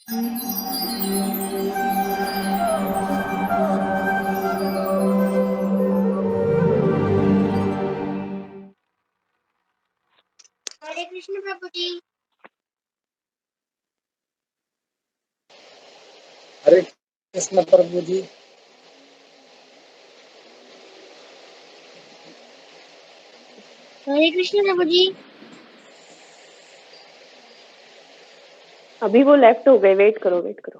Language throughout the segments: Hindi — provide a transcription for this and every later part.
हरे कृष्ण प्रभु जी। हरे कृष्ण प्रभु जी। हरे कृष्ण प्रभु जी। अभी वो लेफ्ट हो गए, वेट करो वेट करो।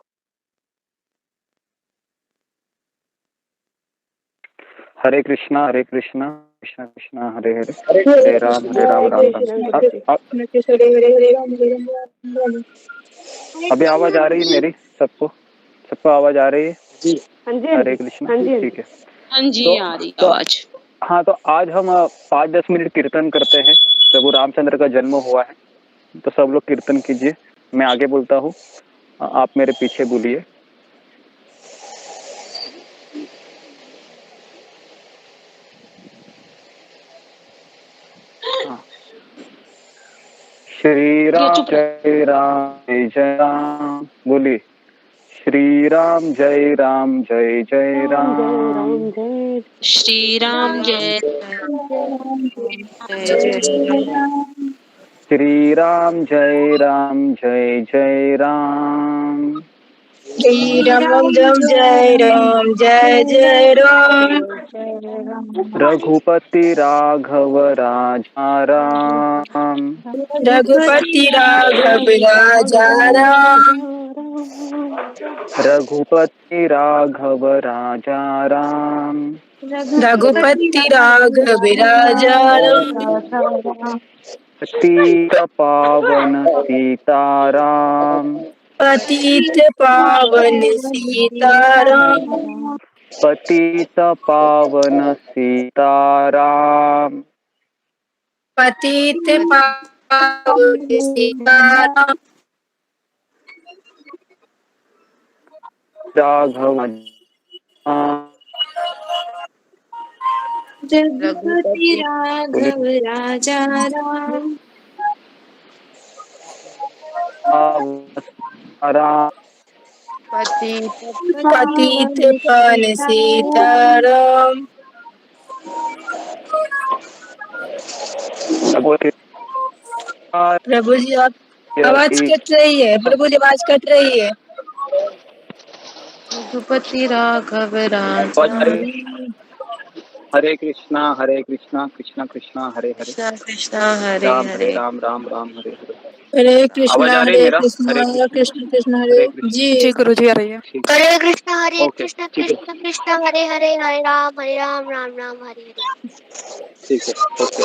हरे कृष्णा कृष्णा कृष्णा हरे हरे हरे हरे राम राम राम राम। अभी आवाज आ रही है मेरी? सबको आवाज आ रही है जी। हाँ जी हरे कृष्णा। हाँ जी ठीक है। हाँ जी आ रही आवाज। हाँ, तो आज हम 5-10 मिनट कीर्तन करते हैं। प्रभु रामचंद्र का जन्म हुआ है, तो सब लोग कीर्तन कीजिए। मैं आगे बोलता हूँ, आप मेरे पीछे बोलिए। श्री राम जय राम बोलिए। श्री राम जय राम जय जय राम। श्री राम जय श्री राम जय राम जय जय राम। श्री राम जय राम जय जय राम। रघुपति राघव राजा राम। रघुपति राघव राजा राम। रघुपति राघव राजा राम। रघुपति राघव राजा राम। पतित पावन सीताराम। पतित पावन सीताराम। पतित पावन सीताराम। पतित पावन सीताराम। राघव रघुपति राघव राजा राम। राम। पतित पतित पावन सीताराम। प्रभु जी आप आवाज कट रही है। प्रभु जी आवाज कट रही है। रघुपति राघव राजा हरे कृष्णा कृष्णा कृष्णा हरे हरे कृष्णा हरे राम हरे राम राम हरे हरे। हरे आवाज आ रही है मेरा? कृष्णा कृष्ण कृष्ण हरे हरे कृष्ण। जी गुरु जी आ रही है। हरे कृष्ण ओके, कृष्ण ठीक है। कृष्ण कृष्ण हरे हरे हरे राम राम राम हरे हरे। ठीक है, ओके,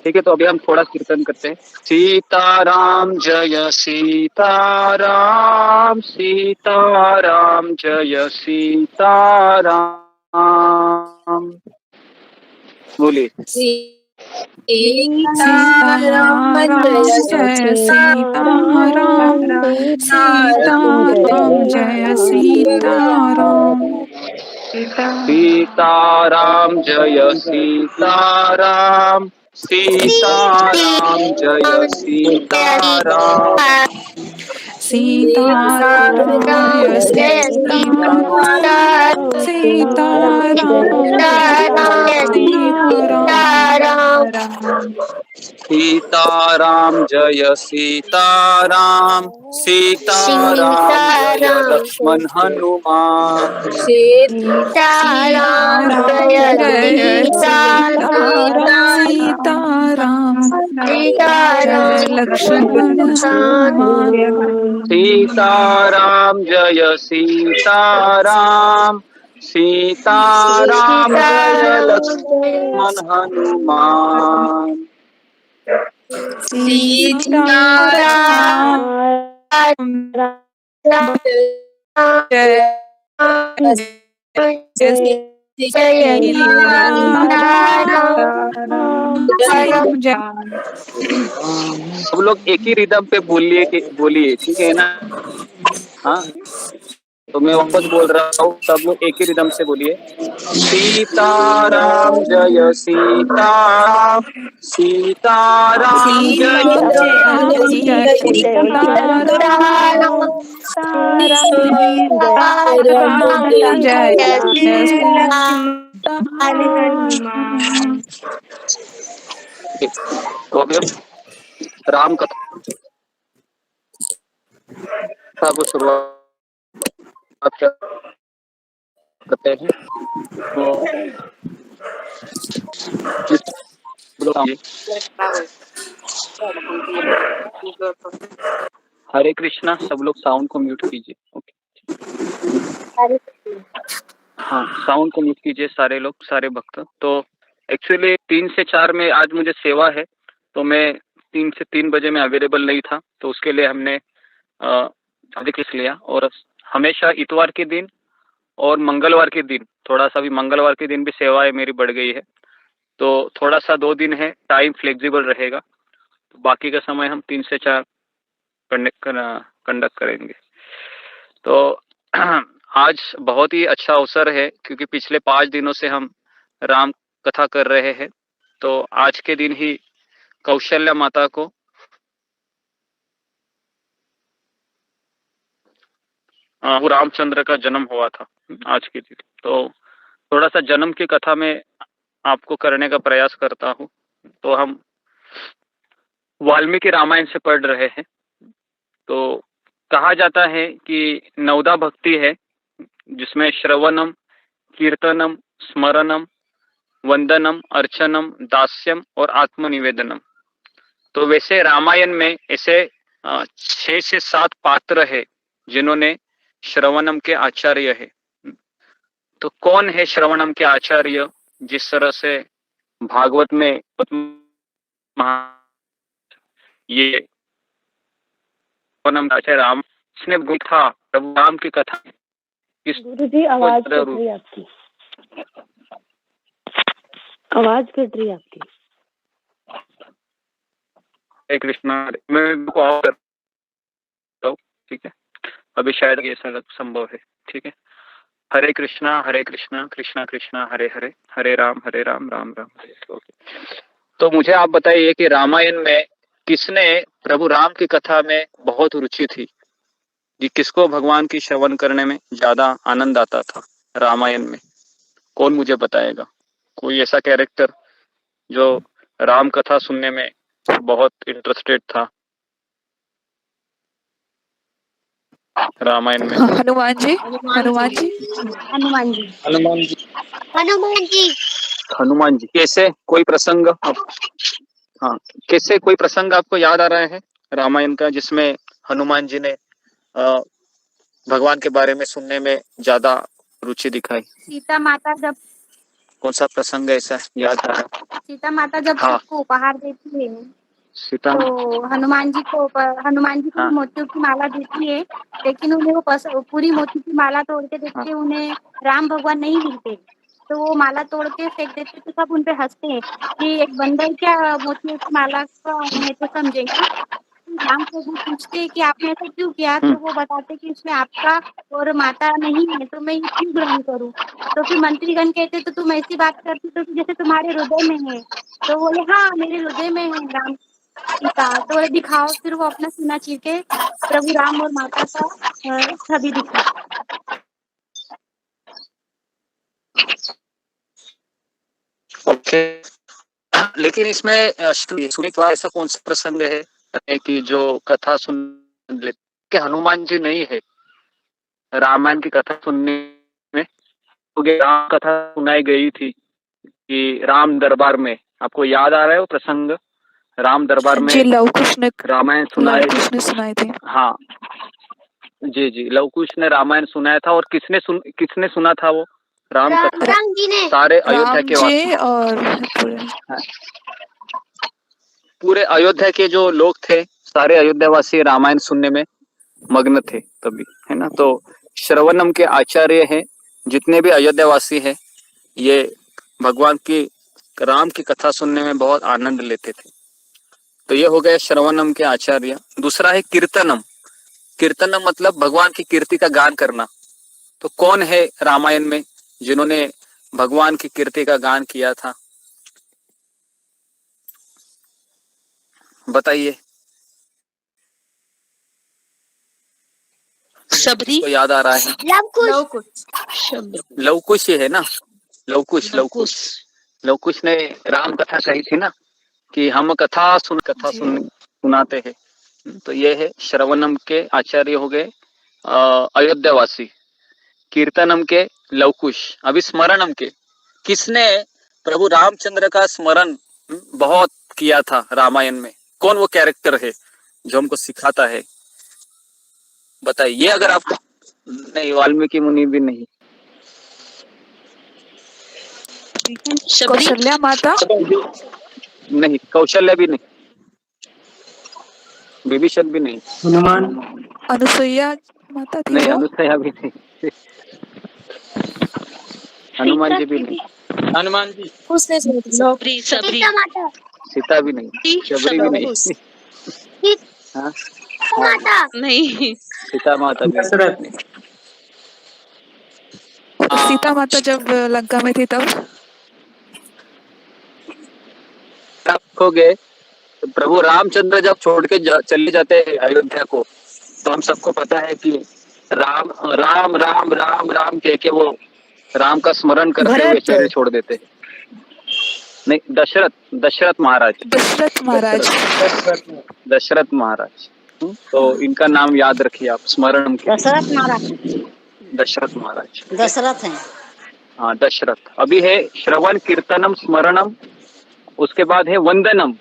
ठीक है। तो अभी हम थोड़ा कीर्तन करते हैं। सीताराम जय सीताराम, सीताराम जय सीताराम बोलिए। सीताराम सीताराम जय सीताराम, सीताराम जय सीताराम। सीताराम जय सीताराम, सीताराम जय सीताराम। सीताराम जय सीताराम, सीताराम सीताराम जय सीताराम, सीताराम जय लक्ष्मण हनुमान। सीताराम जय सीताराम, सीताराम जय लक्ष्मण हनुमान। सीताराम जय सीताराम, सीताराम जय लक्ष्मण हनुमान। सीताराम सब लोग एक ही रिदम पे बोलिए, ठीक है ना? हाँ, तो मैं वापस बोल रहा हूँ, सब लोग एक ही रिदम से बोलिए। सीताराम जय सीताराम, सीताराम जय जय सीताराम, राम जय हनुमान। तो अभी हम राम कथा को शुरुआत करते हैं। हरे कृष्णा, सब लोग साउंड को म्यूट कीजिए। ओके, हाँ, साउंड को म्यूट कीजिए सारे लोग, सारे भक्त। तो एक्चुअली 3 से 4 में आज मुझे सेवा है, तो मैं 3 से 3 बजे में अवेलेबल नहीं था, तो उसके लिए हमने अधिक लिया। और हमेशा इतवार के दिन और मंगलवार के दिन, थोड़ा सा भी मंगलवार के दिन भी सेवाएं मेरी बढ़ गई है, तो थोड़ा सा 2 दिन है, टाइम फ्लेक्सिबल रहेगा। तो बाकी का समय हम 3 से 4 कंडक्ट करेंगे। तो आज बहुत ही अच्छा अवसर है, क्योंकि पिछले 5 दिनों से हम राम कथा कर रहे हैं। तो आज के दिन ही कौशल्या माता को वो रामचंद्र का जन्म हुआ था आज के दिन। तो थोड़ा सा जन्म की कथा में आपको करने का प्रयास करता हूँ। तो हम वाल्मीकि रामायण से पढ़ रहे हैं। तो कहा जाता है कि 9 भक्ति है, जिसमें श्रवणम, कीर्तनम, स्मरणम, वंदनम, अर्चनम, दास्यम और आत्मनिवेदनम। तो वैसे रामायण में ऐसे 6 से 7 पात्र है जिन्होंने श्रवणम के आचार्य है। तो कौन है श्रवणम के आचार्य? जिस तरह से भागवत में ये आचार्य राम ने था, प्रभु राम की कथा गुरुजी आवाज कट रही है आपकी, आवाज कट रही है आपकी। हरे कृष्णा, मैं ऑफ करता हूँ, ठीक है? अभी शायद ये संभव है, ठीक है? हरे कृष्णा कृष्णा कृष्णा हरे हरे, हरे राम राम राम हरे। ओके, तो मुझे आप बताइए कि रामायण में किसने प्रभु राम की कथा में बहुत रुचि थी? कि किसको भगवान की श्रवण करने में ज्यादा आनंद आता था रामायण में? कौन मुझे बताएगा? कोई ऐसा कैरेक्टर जो राम कथा सुनने में बहुत इंटरेस्टेड था रामायण में? हनुमान जी, हनुमान जी, हनुमान जी, हनुमान जी। हनुमान जी। हनुमान जी कैसे? कोई प्रसंग हाँ, कैसे कोई प्रसंग आपको याद आ रहा है रामायण का जिसमें हनुमान जी ने भगवान के बारे में सुनने में ज्यादा रुचि दिखाई? सीता माता जब, कौन सा प्रसंग ऐसा याद आ रहा है? सीता माता जब हाँ, सबको उपहार देती है सीता, तो हनुमान जी को हाँ, मोतियों की माला देती है, लेकिन उन्हें वो पूरी मोती की माला तोड़ के हाँ, देते, उन्हें राम भगवान नहीं मिलते, तो वो माला तोड़ के फेंक देते, तो सब उन पे हंसते हैं कि एक बंदर क्या मोतियों की माला का महत्व समझेगा। राम को वो पूछते हैं कि आपने ऐसा क्यों किया, तो वो बताते कि इसमें आपका और माता नहीं है, तो मैं ये क्यों ग्रहण करूं। तो फिर मंत्रीगण कहते तो तुम ऐसी बात करती तो जैसे तुम्हारे हृदय में है, तो बोले हाँ मेरे हृदय में है राम सीता, तो बोले दिखाओ। फिर वो अपना सीना चीर के प्रभु राम और माता का छवि दिखा। ओके, लेकिन इसमें सुनने के बाद ऐसा कौन सा प्रसंग है कि जो कथा सुन लेते कि हनुमान जी नहीं है रामायण की कथा सुनने में? तो राम कथा सुनाई गई थी कि राम दरबार में, आपको याद आ रहा है वो प्रसंग? राम दरबार में जी लव कुश ने रामायण सुनाए थे। हाँ जी, लव कुश ने रामायण सुनाया था। और किसने सुना था वो राम कथा? राम जी ने। सारे अयोध्या के वासी और पूरे अयोध्या के जो लोग थे, सारे अयोध्यावासी रामायण सुनने में मग्न थे तभी, है ना? तो श्रवणम के आचार्य हैं जितने भी अयोध्यावासी हैं, ये भगवान की राम की कथा सुनने में बहुत आनंद लेते थे। तो ये हो गया श्रवणम के आचार्य। दूसरा है कीर्तनम। कीर्तनम मतलब भगवान की कीर्ति का गान करना। तो कौन है रामायण में जिन्होंने भगवान की कीर्ति का गान किया था? बताइए। शबरी को याद आ रहा है? लवकुश है ना, लवकुश ने राम कथा कही थी ना कि हम कथा सुनाते हैं। तो ये है श्रवणम के आचार्य हो गए अयोध्यावासी, कीर्तनम के लवकुश, अभी स्मरणम के किसने प्रभु रामचंद्र का स्मरण बहुत किया था रामायण में? कौन वो कैरेक्टर है जो हमको सिखाता है? बताइए। अगर आपको नहीं, वाल्मीकि मुनि भी नहीं, कौशल्या माता नहीं, कौशल्य भी नहीं, विभीषण भी नहीं, हनुमान, अनुसुईया माता थी नहीं, वो? अनुसया भी नहीं, हनुमान जी भी नहीं, हनुमान जी, सीता माता, सीता भी नहीं, शबरी भी नहीं, हाँ, माता नहीं, सीता माता भी दशरथ, नहीं। सीता माता जब लंका में थी तब हो गए। तो प्रभु रामचंद्र जब छोड़ के चले जाते हैं अयोध्या को, तो हम सबको पता है कि राम राम राम राम राम कह के वो राम का स्मरण करते हुए शरीर छोड़ देते हैं। नहीं, दशरथ महाराज, दशरथ महाराज। तो इनका नाम याद रखिए आप, स्मरण के दशरथ महाराज, दशरथ है। हाँ, दशरथ। अभी है श्रवण कीर्तनम स्मरणम, उसके बाद है वंदनम।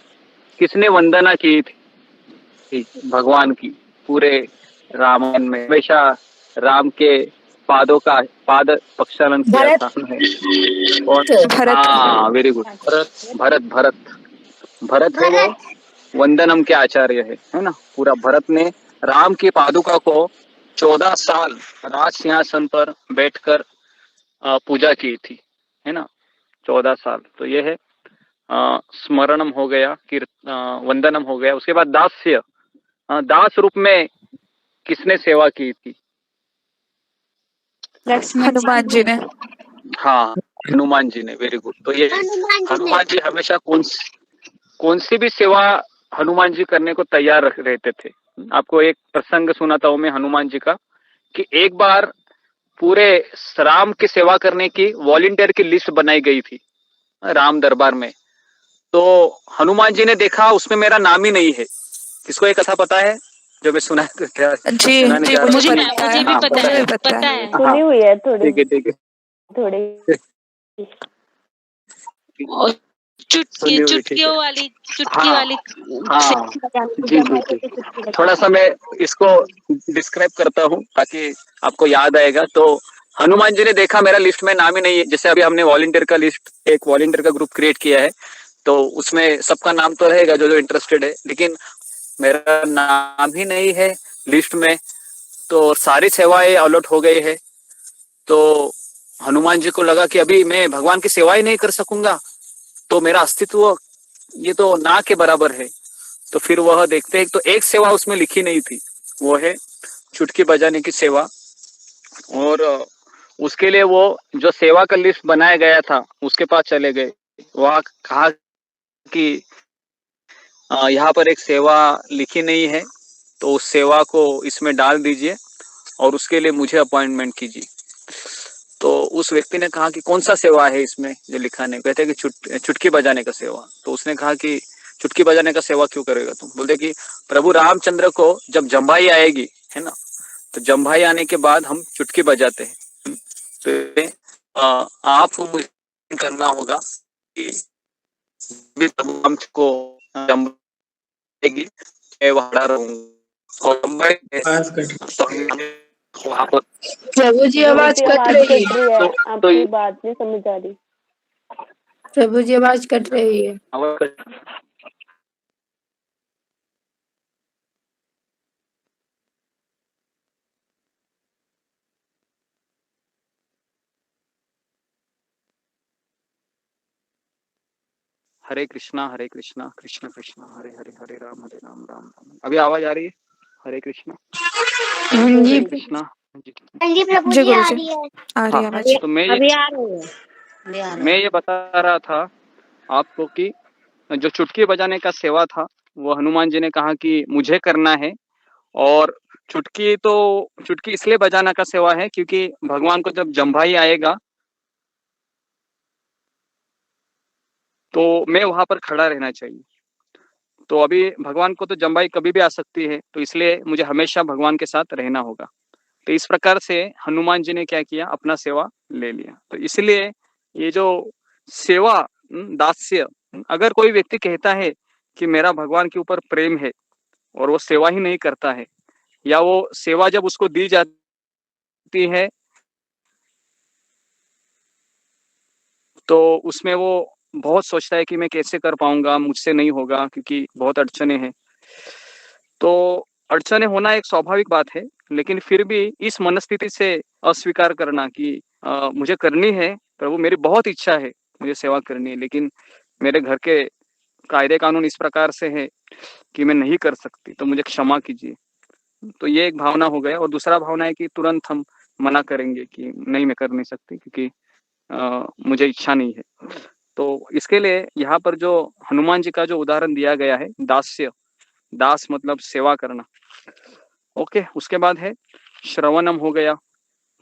किसने वंदना की थी भगवान की? पूरे रामायण में हमेशा राम के पादों का पाद प्रक्षालन किया था। और हाँ, वेरी गुड, भरत है वो वंदनम के आचार्य है ना। पूरा भरत ने राम की पादुका को 14 साल राज सिंहासन पर बैठकर पूजा की थी, है ना, 14 साल। तो ये है स्मरणम हो गया, वंदनम हो गया। उसके बाद दास्य, दास रूप में किसने सेवा की थी? हनुमान जी ने। हाँ, हनुमान जी ने, वेरी गुड। तो ये हनुमान जी हमेशा कौन सी भी सेवा हनुमान जी करने को तैयार रहते थे। आपको एक प्रसंग सुनाता हूँ मैं हनुमान जी का, कि एक बार पूरे राम की सेवा करने की वॉलंटियर की लिस्ट बनाई गई थी राम दरबार में। तो हनुमान जी ने देखा उसमें मेरा नाम ही नहीं है। किसको ये कथा पता है जो मैं सुना? जी मुझे भी पता है। सुनी हुई है थोड़ी, ठीक है थोड़ी चुटकी वाली हाँ, जी। थोड़ा सा मैं इसको डिस्क्राइब करता हूँ ताकि आपको याद आएगा। तो हनुमान जी ने देखा मेरा लिस्ट में नाम ही नहीं है। जैसे अभी हमने वॉलंटियर का लिस्ट, एक वॉलंटियर का ग्रुप क्रिएट किया है, तो उसमें सबका नाम तो रहेगा जो इंटरेस्टेड है, लेकिन मेरा नाम ही नहीं है लिस्ट में। तो सारी सेवाएं अलॉट हो गई है। तो हनुमान जी को लगा कि अभी मैं भगवान की सेवा ही नहीं कर सकूंगा, तो मेरा अस्तित्व ये तो ना के बराबर है। तो फिर वह देखते हैं तो एक सेवा उसमें लिखी नहीं थी, वो है चुटकी बजाने की सेवा। और उसके लिए वो जो सेवा का लिस्ट बनाया गया था उसके पास चले गए। वहां कहा कि यहाँ पर एक सेवा लिखी नहीं है, तो उस सेवा को इसमें डाल दीजिए और उसके लिए मुझे अपॉइंटमेंट कीजिए। तो उस व्यक्ति ने कहा कि कौन सा सेवा है इसमें जो लिखा नहीं? कहते कि चुटकी बजाने का सेवा। तो उसने कहा कि चुटकी बजाने का सेवा क्यों करेगा तुम? बोलते कि प्रभु रामचंद्र को जब जम्भाई आएगी, है ना, तो जम्भाई आने के बाद हम चुटकी बजाते हैं। तो आपको करना होगा कि प्रभु राम को जम्भाई मैं वहां रहूंगा और वहां पर। प्रभु जी आवाज कट रही है, आपकी बात नहीं समझ आ रही। प्रभु जी आवाज कट रही है। हरे कृष्णा कृष्ण कृष्ण हरे हरे, हरे राम राम राम। अभी आवाज आ रही है? हरे कृष्णा। जी कृष्णा जी प्रभु जी आ रही है। आ रही आवाज। तो मैं ये बता रहा था आपको कि जो चुटकी बजाने का सेवा था वो हनुमान जी ने कहा कि मुझे करना है और चुटकी इसलिए बजाना का सेवा है क्योंकि भगवान को जब जम्भाई आएगा तो मैं वहां पर खड़ा रहना चाहिए। तो अभी भगवान को तो जम्भाई कभी भी आ सकती है, तो इसलिए मुझे हमेशा भगवान के साथ रहना होगा। तो इस प्रकार से हनुमान जी ने क्या किया, अपना सेवा ले लिया। तो इसलिए ये जो सेवा दास्य, अगर कोई व्यक्ति कहता है कि मेरा भगवान के ऊपर प्रेम है और वो सेवा ही नहीं करता है, या वो सेवा जब उसको दी जाती है तो उसमें वो बहुत सोचता है कि मैं कैसे कर पाऊंगा, मुझसे नहीं होगा क्योंकि बहुत अड़चने हैं। तो अड़चने होना एक स्वाभाविक बात है, लेकिन फिर भी इस मनस्थिति से अस्वीकार करना कि मुझे करनी है प्रभु, मेरी बहुत इच्छा है, मुझे सेवा करनी है, लेकिन मेरे घर के कायदे कानून इस प्रकार से है कि मैं नहीं कर सकती, तो मुझे क्षमा कीजिए। तो ये एक भावना हो गया। और दूसरा भावना है कि तुरंत हम मना करेंगे कि नहीं, मैं कर नहीं सकती क्योंकि मुझे इच्छा नहीं है। तो इसके लिए यहाँ पर जो हनुमान जी का जो उदाहरण दिया गया है, दास्य, दास मतलब सेवा करना। ओके, उसके बाद है श्रवणम हो गया,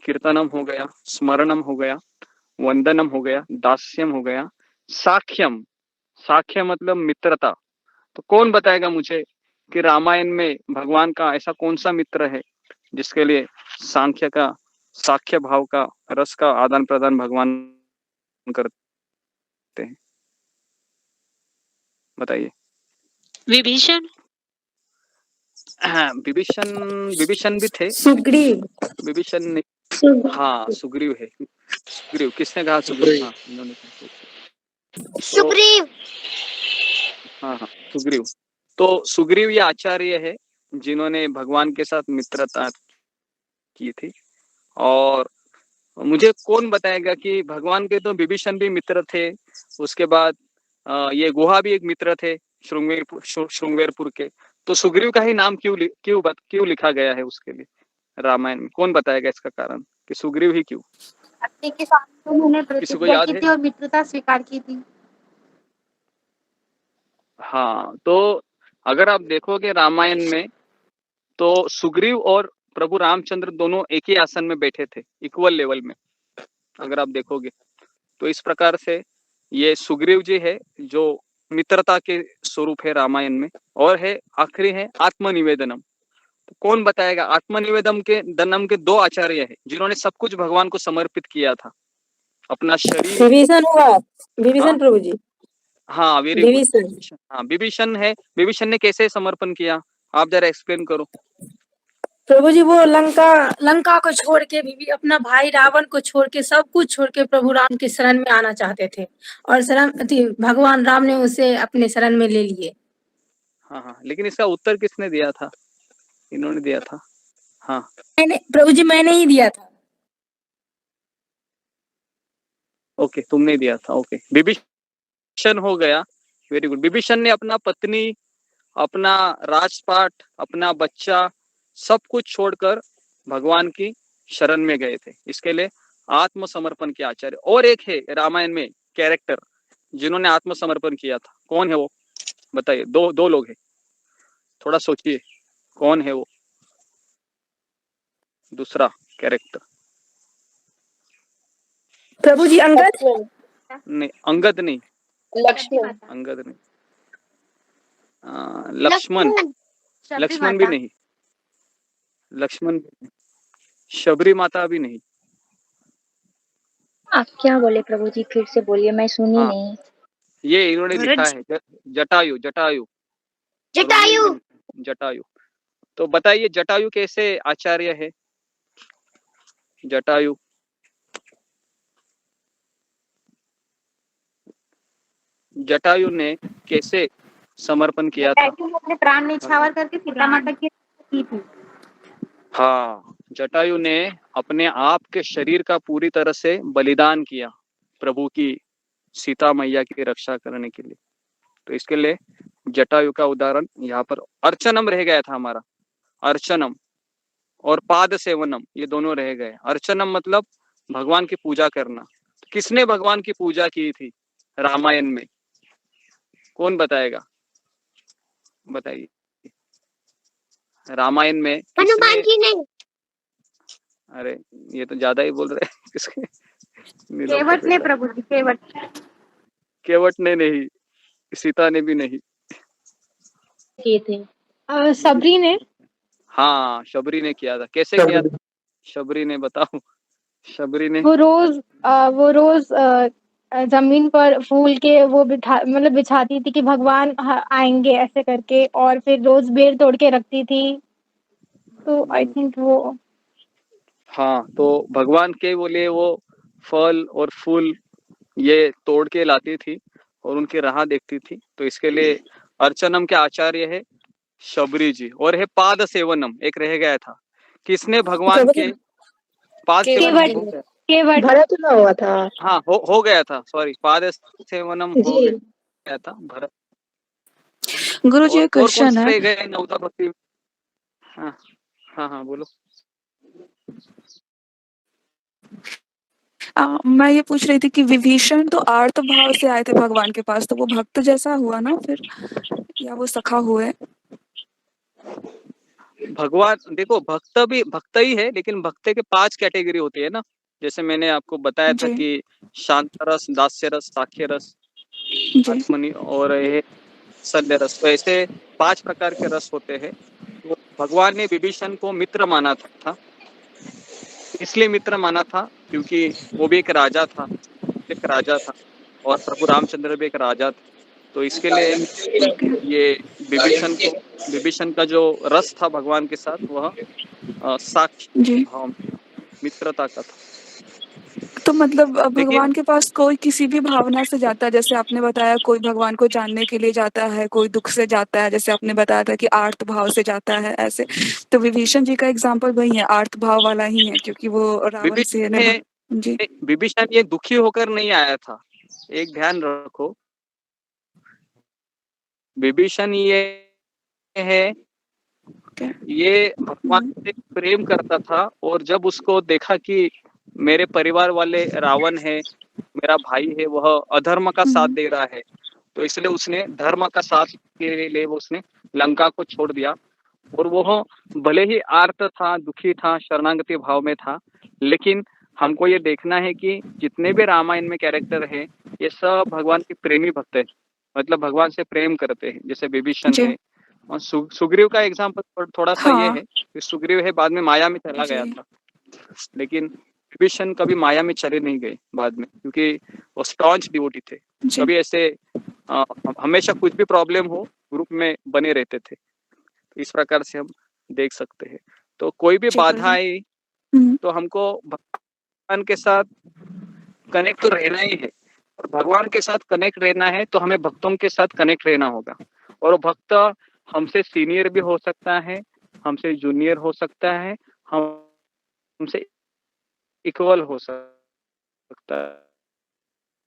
कीर्तनम हो गया, स्मरणम हो गया, वंदनम हो गया, दास्यम हो गया, साख्यम। साख्य मतलब मित्रता। तो कौन बताएगा मुझे कि रामायण में भगवान का ऐसा कौन सा मित्र है जिसके लिए साख्य भाव का, रस का आदान प्रदान भगवान करते हैं? बताइए। विभीषण। हाँ, विभीषण भी थे। सुग्रीव। विभीषण नहीं, हाँ सुग्रीव है। सुग्रीव, किसने कहा सुग्रीव? हाँ, इन्होंने कहा सुग्रीव। हाँ हाँ, सुग्रीव। तो सुग्रीव ये आचार्य है जिन्होंने भगवान के साथ मित्रता की थी। और मुझे कौन बताएगा कि भगवान के तो विभीषण भी मित्र थे, उसके बाद ये गुहा भी एक मित्र थे श्रृंगवेरपुर के। तो सुग्रीव का ही नाम क्यों लिखा गया है उसके लिए रामायण में? कौन बताएगा इसका कारण कि सुग्रीव ही क्यों? अपने के साथ उन्होंने किसी को प्रतिज्ञा याद की है? थी और मित्रता स्वीकार की थी। हाँ, तो अगर आप देखोगे रामायण में तो सुग्रीव और प्रभु रामचंद्र दोनों एक ही आसन में बैठे थे, इक्वल लेवल में। अगर आप देखोगे तो इस प्रकार से ये सुग्रीव जी है जो मित्रता के स्वरूप है रामायण में। और है आखिरी है आत्मनिवेदनम। तो कौन बताएगा? आत्मनिवेदनम के दो आचार्य है जिन्होंने सब कुछ भगवान को समर्पित किया था, अपना शरीर। विभीषण हुआ, विभीषण प्रभु जी। हाँ, वेरी गुड। हाँ, विभीषण है। विभीषण ने कैसे समर्पण किया, आप जरा एक्सप्लेन करो। प्रभु जी वो लंका को छोड़ के भी अपना भाई रावण को छोड़ के सब कुछ छोड़ के प्रभु राम के शरण में आना चाहते थे, और भगवान राम ने उसे अपने शरण में ले लिए। हाँ हाँ, लेकिन इसका उत्तर किसने दिया था? इन्होंने दिया था। हाँ, प्रभु जी मैंने ही दिया था। ओके, तुमने दिया था। ओके, विभीषण हो गया। Very good. विभीषण ने अपना पत्नी, अपना राजपाट, अपना बच्चा सब कुछ छोड़कर भगवान की शरण में गए थे। इसके लिए आत्मसमर्पण के आचार्य। और एक है रामायण में कैरेक्टर जिन्होंने आत्मसमर्पण किया था, कौन है वो? बताइए। दो लोग हैं, थोड़ा सोचिए कौन है वो दूसरा कैरेक्टर। प्रभु जी अंगद नहीं, अंगद नहीं, लक्ष्मण। अंगद नहीं, लक्ष्मण भी नहीं, लक्ष्मण, शबरी माता भी नहीं। आप क्या बोले प्रभु जी, फिर से बोलिए, मैं सुनी नहीं। ये इन्होंने लिखा है जटायु। जटायु जटायु। जटायु। तो बताइए जटायु कैसे आचार्य है? जटायु जटायु ने कैसे समर्पण किया था? अपने प्राण न्यौछावर करके सीता माता की थी। हाँ, जटायु ने अपने आप के शरीर का पूरी तरह से बलिदान किया प्रभु की, सीता मैया की रक्षा करने के लिए। तो इसके लिए जटायु का उदाहरण यहाँ पर अर्चनम रह गया था हमारा। अर्चनम और पाद सेवनम, ये दोनों रह गए। अर्चनम मतलब भगवान की पूजा करना। किसने भगवान की पूजा की थी रामायण में? कौन बताएगा? बताइए। रामायण में हनुमान किसने, जी ने। अरे ये तो ज्यादा ही बोल रहे हैं किसके, नीलम का केवट ने बेटा, प्रभु जी, केवट। केवट ने नहीं, सीता ने भी नहीं, किए थे सबरी ने। हाँ शबरी ने किया था। कैसे किया था शबरी ने, बताओ। शबरी ने वो रोज जमीन पर फूल के वो बिछाती थी कि भगवान आएंगे ऐसे करके, और फिर रोज बेर तोड़ के रखती थी। तो आई थिंक वो हाँ, तो भगवान के बोले वो फल और फूल ये तोड़ के लाती थी और उनकी राह देखती थी। तो इसके लिए अर्चनम के आचार्य है शबरी जी, और है पाद सेवनम, एक रह गया था। किसने भगवान के पाद सेवन हो गया, केवट। भरत ना हुआ था हाँ हो गया था, सॉरी, पाद सेवनम हो जी। गया था भरत। गुरु जी, और एक कौन क्वेश्चन से है। रह गए नवता भक्ति? हाँ हाँ हाँ बोलो। मैं ये पूछ रही थी कि विभीषण तो आर्त भाव से आए थे भगवान के पास, तो वो भक्त जैसा हुआ ना फिर, या वो सखा हुए? भगवान देखो, भक्त भी भक्त ही है, लेकिन भक्त के 5 कैटेगरी होती है ना। जैसे मैंने आपको बताया था जी कि शांत रस, दास्य रस, साख्य रस, जी आत्मनि और ये सल्य रस। तो ऐसे 5 प्रकार के रस होते हैं। तो भगवान ने विभीषण को मित्र माना था, इसलिए मित्र माना था क्योंकि वो भी एक राजा था, और प्रभु रामचंद्र भी एक राजा थे। तो इसके लिए ये विभीषण का जो रस था भगवान के साथ, वह साख्य जी। भाव, मित्रता का था। तो मतलब लेकिन भगवान के पास कोई किसी भी भावना से जाता है, जैसे आपने बताया कोई भगवान को जानने के लिए जाता है, कोई दुख से जाता है, जैसे आपने बताया था कि आर्त भाव से जाता है ऐसे। तो विभीषण जी का एग्जाम्पल वही है, आर्त भाव वाला ही है, क्योंकि वो रावण से जी विभीषण ये दुखी होकर नहीं आया था, एक ध्यान रखो। विभीषण ये है, ये भगवान से प्रेम करता था, और जब उसको देखा कि मेरे परिवार वाले रावण है, मेरा भाई है, वह अधर्म का साथ दे रहा है, तो इसलिए उसने धर्म का साथ के लिए वो उसने लंका को छोड़ दिया। और वो भले ही आर्त था, दुखी था, शरणागति भाव में था, लेकिन हमको ये देखना है कि जितने भी रामायण में कैरेक्टर है, ये सब भगवान के प्रेमी भक्त है, मतलब भगवान से प्रेम करते हैं। जैसे विभीषण है, और सुग्रीव का एग्जाम्पल थोड़ा सा ये है कि सुग्रीव है बाद में माया में चला गया था, लेकिन विभीषण कभी माया में चले नहीं गए बाद में, क्योंकि वो स्टॉन्च डिवोटी थे। कभी ऐसे हमेशा कुछ भी प्रॉब्लम हो, ग्रुप में बने रहते थे। इस प्रकार से हम देख सकते हैं। तो कोई भी बाधा आई तो हमको भगवान के साथ कनेक्ट तो रहना ही है, और भगवान के साथ कनेक्ट रहना है तो हमें भक्तों के साथ कनेक्ट रहना होगा। और भक्त हमसे सीनियर भी हो सकता है, हमसे जूनियर हो सकता है, हमसे इक्वल हो सकता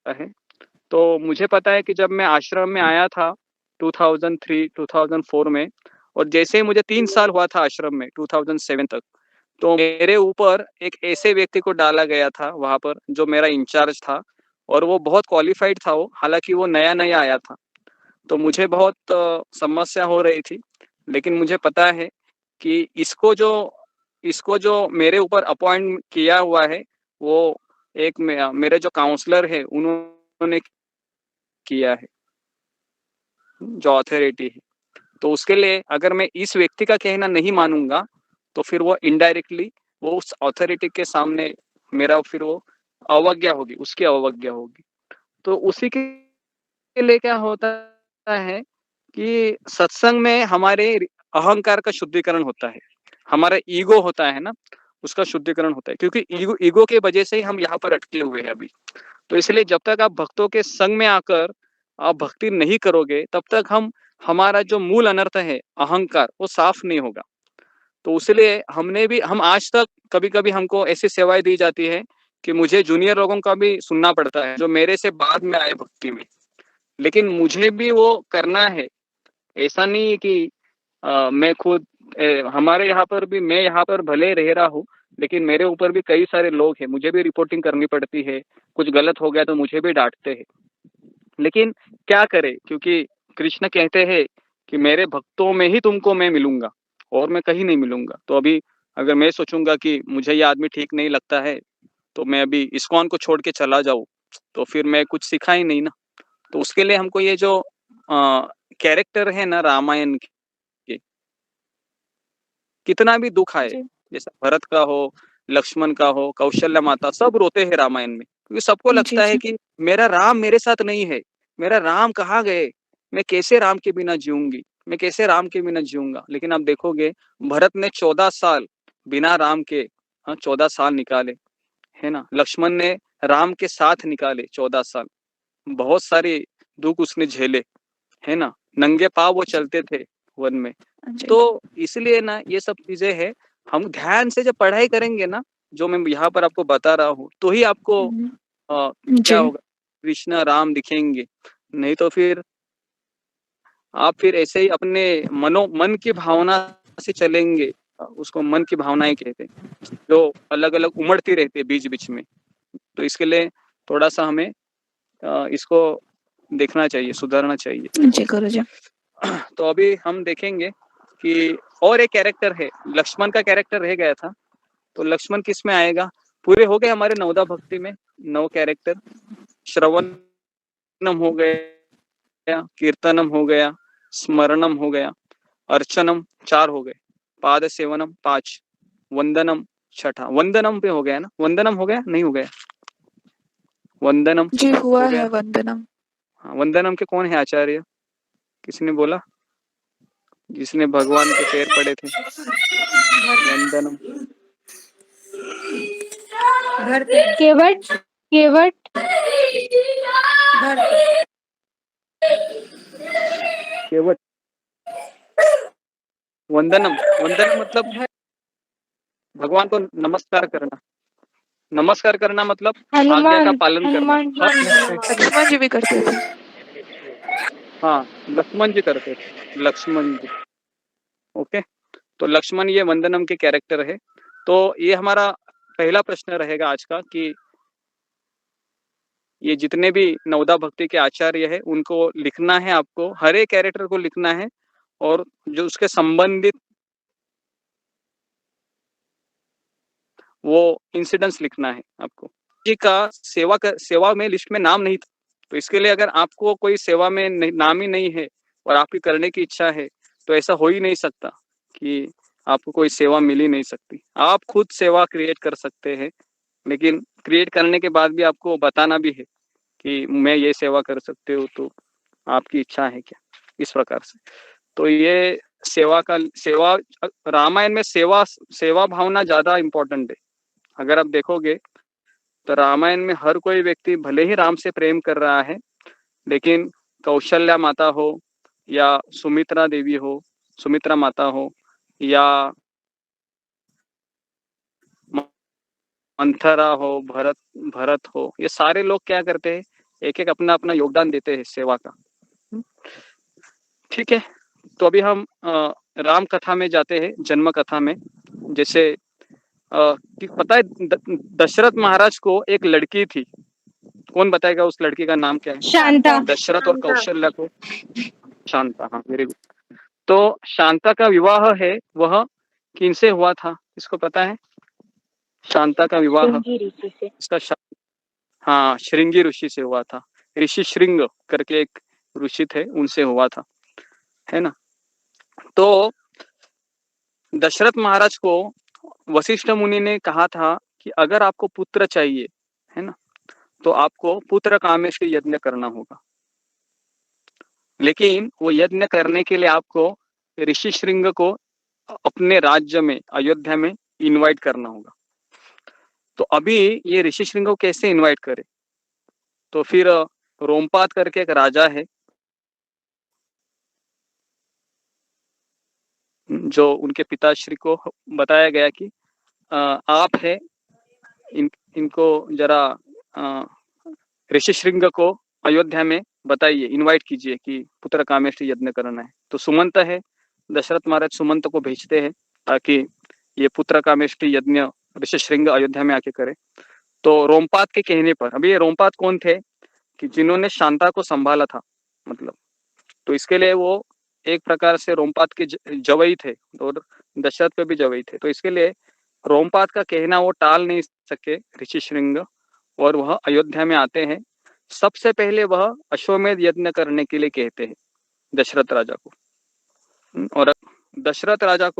है। तो मुझे पता है कि जब मैं आश्रम में आया था 2003-2004 में, और जैसे ही मुझे 3 साल हुआ था आश्रम में 2007 तक, तो मेरे ऊपर एक ऐसे व्यक्ति को डाला गया था वहां पर, जो मेरा इंचार्ज था, और वो बहुत क्वालिफाइड था। वो हालांकि वो नया नया आया था, तो मुझे बहुत समस्या हो रही थी, लेकिन मुझे पता है कि इसको जो मेरे ऊपर अपॉइंट किया हुआ है, वो एक मेरे जो काउंसलर है उन्होंने किया है, जो अथॉरिटी है। तो उसके लिए अगर मैं इस व्यक्ति का कहना नहीं मानूंगा, तो फिर वो इनडायरेक्टली वो उस अथॉरिटी के सामने मेरा फिर वो अवज्ञा होगी, उसकी अवज्ञा होगी। तो उसी के लिए क्या होता है कि सत्संग में हमारे अहंकार का शुद्धिकरण होता है, हमारा ईगो होता है ना, उसका शुद्धिकरण होता है, क्योंकि ईगो के वजह से ही हम यहाँ पर अटके हुए हैं अभी। तो इसलिए जब तक आप भक्तों के संग में आकर आप भक्ति नहीं करोगे, तब तक हमारा जो मूल अनर्थ है अहंकार, वो साफ नहीं होगा। तो इसलिए हम आज तक कभी-कभी हमको ऐसी सेवाएं दी जाती है कि मुझे जूनियर लोगों का भी सुनना पड़ता है, जो मेरे से बाद में आए भक्ति में, लेकिन मुझे भी वो करना है। ऐसा नहीं कि मैं खुद हमारे यहाँ पर भी, मैं यहाँ पर भले रह रहा हूँ, लेकिन मेरे ऊपर भी कई सारे लोग हैं, मुझे भी रिपोर्टिंग करनी पड़ती है, कुछ गलत हो गया तो मुझे भी डांटते हैं। लेकिन क्या करें, क्योंकि कृष्ण कहते हैं कि मेरे भक्तों में ही तुमको मैं मिलूंगा, और मैं कहीं नहीं मिलूंगा। तो अभी अगर मैं सोचूंगा कि मुझे ये आदमी ठीक नहीं लगता है, तो मैं अभी इस्कॉन को छोड़ के चला जाऊं, तो फिर मैं कुछ सीखा ही नहीं ना। तो उसके लिए हमको ये जो कैरेक्टर है ना रामायण के, कितना भी दुख आए, जी जैसे भरत का हो, लक्ष्मण का हो, कौशल्या माता, सब रोते हैं रामायण में, क्योंकि सबको जी लगता है जी कि मेरा राम मेरे साथ नहीं है, मेरा राम कहाँ गए, मैं कैसे राम के बिना जीऊंगी, मैं कैसे राम के बिना जीऊंगा। लेकिन आप देखोगे भरत ने 14 साल बिना राम के 14 साल निकाले, है ना। लक्ष्मण ने राम के साथ निकाले 14 साल, बहुत सारे दुख उसने झेले, है ना। नंगे पाँव वो चलते थे वन में। जी तो इसलिए ना ये सब चीजें हैं, हम ध्यान से जब पढ़ाई करेंगे ना, जो मैं यहाँ पर आपको बता रहा हूँ, तो ही आपको क्या जी होगा, कृष्ण राम दिखेंगे। नहीं तो फिर आप फिर ऐसे ही अपने मन की भावना से चलेंगे, उसको मन की भावनाएं कहते हैं, जो अलग अलग उमड़ती रहती है बीच बीच में। तो इसके लिए थोड़ा सा हमें इसको देखना चाहिए, सुधारना चाहिए। जी गुरुजी। तो अभी हम देखेंगे कि और एक कैरेक्टर है, लक्ष्मण का कैरेक्टर रह गया था। तो लक्ष्मण किस में आएगा, पूरे हो गए हमारे नवदा भक्ति में 9 कैरेक्टर। श्रवणम हो गया, कीर्तनम हो गया, स्मरणम हो गया, अर्चनम 4 हो गए, पाद सेवनम 5, वंदनम 6, वंदनम पे हो गया ना, वंदनम हो गया नहीं हो गया, वंदनम जी हुआ हो गया। है वंदनम। हाँ, वंदनम के कौन है आचार्य, किसने बोला, जिसने भगवान के पैर पड़े थे, वंदनम केवट केवट केवट। वंदनम, वंदनम मतलब भगवान को नमस्कार करना, नमस्कार करना मतलब आज्ञा का पालन करना। लक्ष्मण जी भी करते थे। हाँ, लक्ष्मण जी करते थे, लक्ष्मण जी। ओके, तो लक्ष्मण ये वंदनम के कैरेक्टर है। तो ये हमारा पहला प्रश्न रहेगा आज का कि ये जितने भी नवदा भक्ति के आचार्य है उनको लिखना है, आपको हर एक कैरेक्टर को लिखना है, और जो उसके संबंधित वो इंसिडेंट्स लिखना है आपको। जी का सेवा में लिस्ट में नाम नहीं था, तो इसके लिए अगर आपको कोई सेवा में नाम ही नहीं है और आपकी करने की इच्छा है, तो ऐसा हो ही नहीं सकता कि आपको कोई सेवा मिल ही नहीं सकती। आप खुद सेवा क्रिएट कर सकते हैं, लेकिन क्रिएट करने के बाद भी आपको बताना भी है कि मैं ये सेवा कर सकते हो, तो आपकी इच्छा है क्या, इस प्रकार से। तो ये सेवा रामायण में सेवा भावना ज्यादा इम्पोर्टेंट है। अगर आप देखोगे तो रामायण में हर कोई व्यक्ति भले ही राम से प्रेम कर रहा है, लेकिन कौशल्या माता हो या सुमित्रा देवी हो, सुमित्रा माता हो या मंथरा हो, भरत हो, ये सारे लोग क्या करते हैं, एक एक अपना अपना योगदान देते हैं सेवा का। ठीक है, तो अभी हम राम कथा में जाते हैं, जन्म कथा में। जैसे पता है दशरथ महाराज को एक लड़की थी, कौन बताएगा उस लड़की का नाम क्या है? शांता। दशरथ और कौशल्या को शांता, हाँ वेरी गुड। तो शांता का विवाह है वह किनसे हुआ था, इसको पता है? शांता का विवाह इसका हाँ श्रृंगी ऋषि से हुआ था। ऋषि श्रृंग करके एक ऋषि थे, उनसे हुआ था, है ना। तो दशरथ महाराज को वशिष्ठ मुनि ने कहा था कि अगर आपको पुत्र चाहिए, है ना, तो आपको पुत्र कामेष्टि यज्ञ करना होगा। लेकिन वो यज्ञ करने के लिए आपको ऋषि श्रृंग को अपने राज्य में अयोध्या में इनवाइट करना होगा। तो अभी ये ऋषि श्रृंग को कैसे इनवाइट करे? तो फिर रोमपाद करके एक राजा है, जो उनके पिताश्री को बताया गया कि आप है, इनको जरा ऋषि श्रृंग को अयोध्या में बताइए, इनवाइट कीजिए कि पुत्र कामेष्टि यज्ञ करना है। तो सुमंत है, दशरथ महाराज सुमंत को भेजते हैं ताकि ये पुत्र कामेष्टि यज्ञ ऋषि श्रृंग अयोध्या में आके करे। तो रोमपाद के कहने पर, अभी ये रोमपाद कौन थे कि जिन्होंने शांता को संभाला था, मतलब, तो इसके लिए वो एक प्रकार से रोमपाद के जवई थे और दशरथ पे भी जवई थे, तो इसके लिए रोमपाद का कहना वो टाल नहीं सके ऋषि श्रृंग, और वह अयोध्या में आते हैं। सबसे पहले वह अश्वमेध यज्ञ करने के लिए कहते हैं दशरथ राजा को। और दशरथ राजा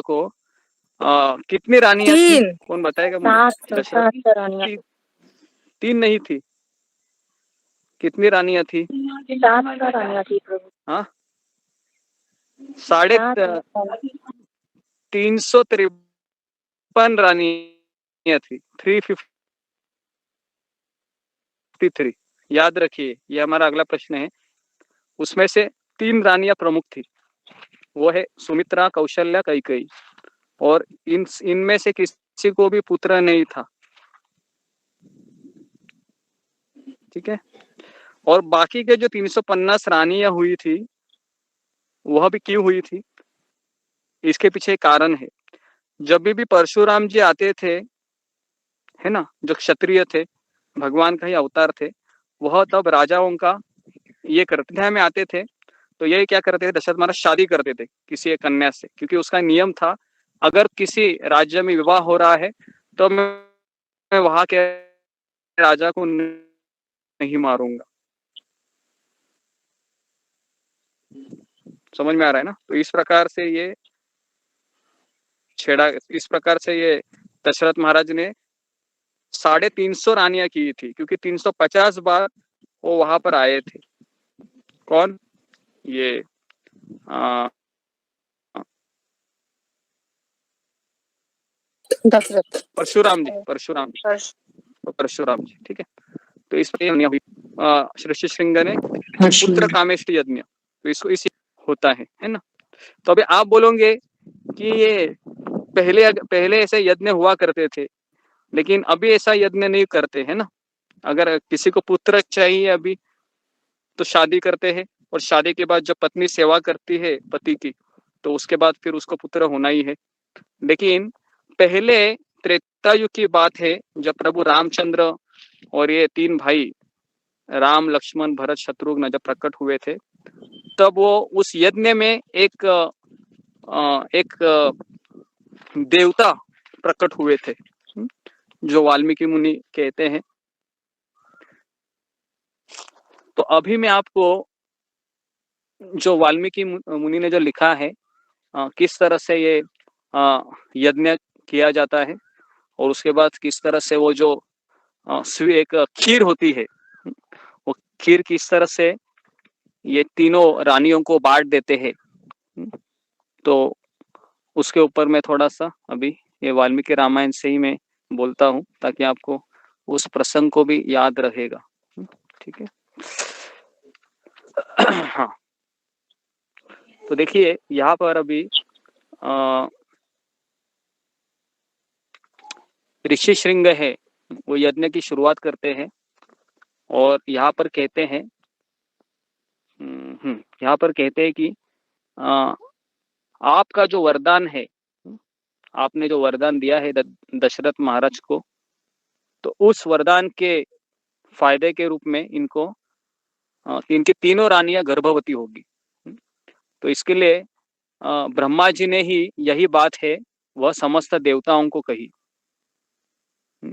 को कितनी रानियां थी? कौन बताएगा मुझे? दशरथ तीन नहीं थी, कितनी रानियां थी? 7 रानियां थी प्रभु। हाँ, 353 रानियां थी, 353। याद रखिए, ये हमारा अगला प्रश्न है। उसमें से 3 रानियां प्रमुख थी, वो है सुमित्रा, कौशल्या, कैकेयी। और इनमें से किसी को भी पुत्र नहीं था, ठीक है। और बाकी के जो 350 रानियां हुई थी, वह भी क्यों हुई थी? इसके पीछे कारण है। जब भी परशुराम जी आते थे, है ना, जो क्षत्रिय थे, भगवान का ही अवतार थे, वह तब राजाओं का ये करते में आते थे, तो ये क्या करते थे, दशरथ महाराज शादी करते थे किसी एक कन्या से, क्योंकि उसका नियम था अगर किसी राज्य में विवाह हो रहा है तो मैं वहां के राजा को नहीं मारूंगा। समझ में आ रहा है ना? तो इस प्रकार से ये दशरथ महाराज ने 350 रानियां की थी, क्योंकि 350 बार वो वहां पर आए थे। कौन? ये परशुराम जी, ठीक है। तो इस हुई ऋषि श्रृंग ने पुत्र कामेष्ट यज्ञ, तो इसको इस होता है ना। तो अभी आप बोलोगे कि ये पहले ऐसे यज्ञ हुआ करते थे, लेकिन अभी ऐसा यज्ञ नहीं करते, है ना। अगर किसी को पुत्र चाहिए अभी, तो शादी करते हैं, और शादी के बाद जब पत्नी सेवा करती है पति की, तो उसके बाद फिर उसको पुत्र होना ही है। लेकिन पहले त्रेता युग की बात है, जब प्रभु रामचंद्र और ये 3 भाई राम, लक्ष्मण, भरत, शत्रुघ्न जब प्रकट हुए थे, तब वो उस यज्ञ में एक देवता प्रकट हुए थे, जो वाल्मीकि मुनि कहते हैं। तो अभी मैं आपको जो वाल्मीकि मुनि ने जो लिखा है, किस तरह से ये यज्ञ किया जाता है, और उसके बाद किस तरह से वो जो एक खीर होती है, वो खीर किस तरह से ये तीनों रानियों को बांट देते हैं, तो उसके ऊपर मैं थोड़ा सा अभी ये वाल्मीकि रामायण से ही मैं बोलता हूँ, ताकि आपको उस प्रसंग को भी याद रहेगा, ठीक है। हाँ, तो देखिए यहाँ पर अभी ऋषि श्रृंग है, वो यज्ञ की शुरुआत करते हैं, और यहाँ पर कहते हैं कि आपका जो वरदान है, आपने जो वरदान दिया है दशरथ महाराज को, तो उस वरदान के फायदे के रूप में इनको इनकी तीनों रानियां गर्भवती होगी। तो इसके लिए ब्रह्मा जी ने ही यही बात है वह समस्त देवताओं को कही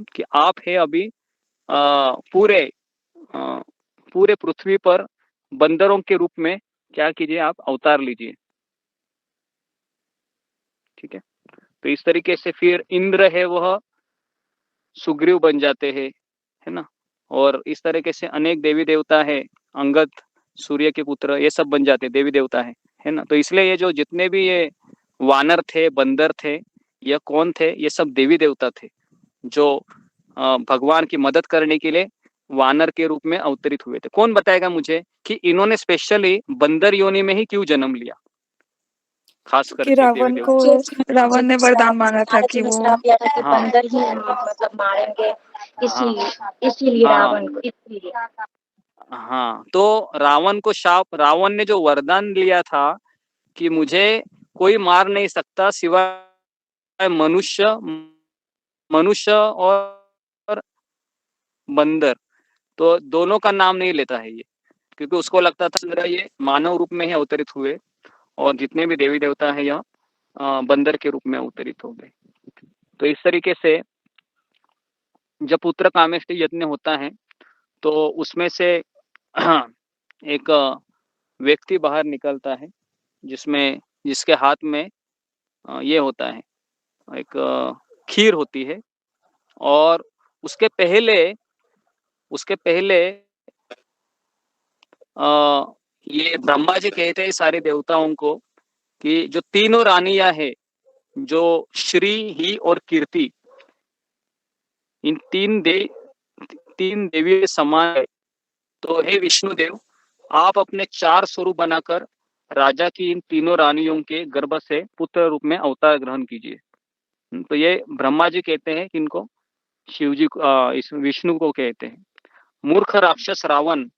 कि आप है अभी पूरे पृथ्वी पर बंदरों के रूप में क्या कीजिए, आप अवतार लीजिए, ठीक है। तो इस तरीके से फिर इंद्र है वह सुग्रीव बन जाते हैं, है ना। और इस तरीके से अनेक देवी देवता है, अंगद सूर्य के पुत्र, ये सब बन जाते देवी देवता है ना। तो इसलिए ये जो जितने भी ये वानर थे, बंदर थे, ये कौन थे? ये सब देवी देवता थे, जो भगवान की मदद करने के लिए वानर के रूप में अवतरित हुए थे। कौन बताएगा मुझे कि इन्होंने स्पेशली बंदर योनि में ही क्यों जन्म लिया? खास करके रावण ने वरदान मांगा था कि वो बंदर ही मतलब मारेंगे, इसीलिए रावण को, इसीलिए। हाँ, तो रावण ने जो वरदान लिया था कि मुझे कोई मार नहीं सकता सिवाय मनुष्य और बंदर, तो दोनों का नाम नहीं लेता है ये, क्योंकि उसको लगता था मेरा ये मानव रूप में ही अवतरित हुए और जितने भी देवी देवता हैं यह बंदर के रूप में अवतरित हो गए। तो इस तरीके से जब पुत्र कामेष्टि यज्ञ होता है तो उसमें से एक व्यक्ति बाहर निकलता है जिसके हाथ में ये होता है, एक खीर होती है और उसके पहले ये ब्रह्मा जी कहते हैं सारे देवताओं को कि जो तीनों रानियां है, जो श्री, ही और कीर्ति, इन तीन देवी के समान है। तो हे विष्णुदेव, आप अपने 4 स्वरूप बनाकर राजा की इन तीनों रानियों के गर्भ से पुत्र रूप में अवतार ग्रहण कीजिए। तो ये ब्रह्मा जी कहते हैं, किनको? शिव जी, इस विष्णु को कहते हैं। मूर्ख राक्षस रावण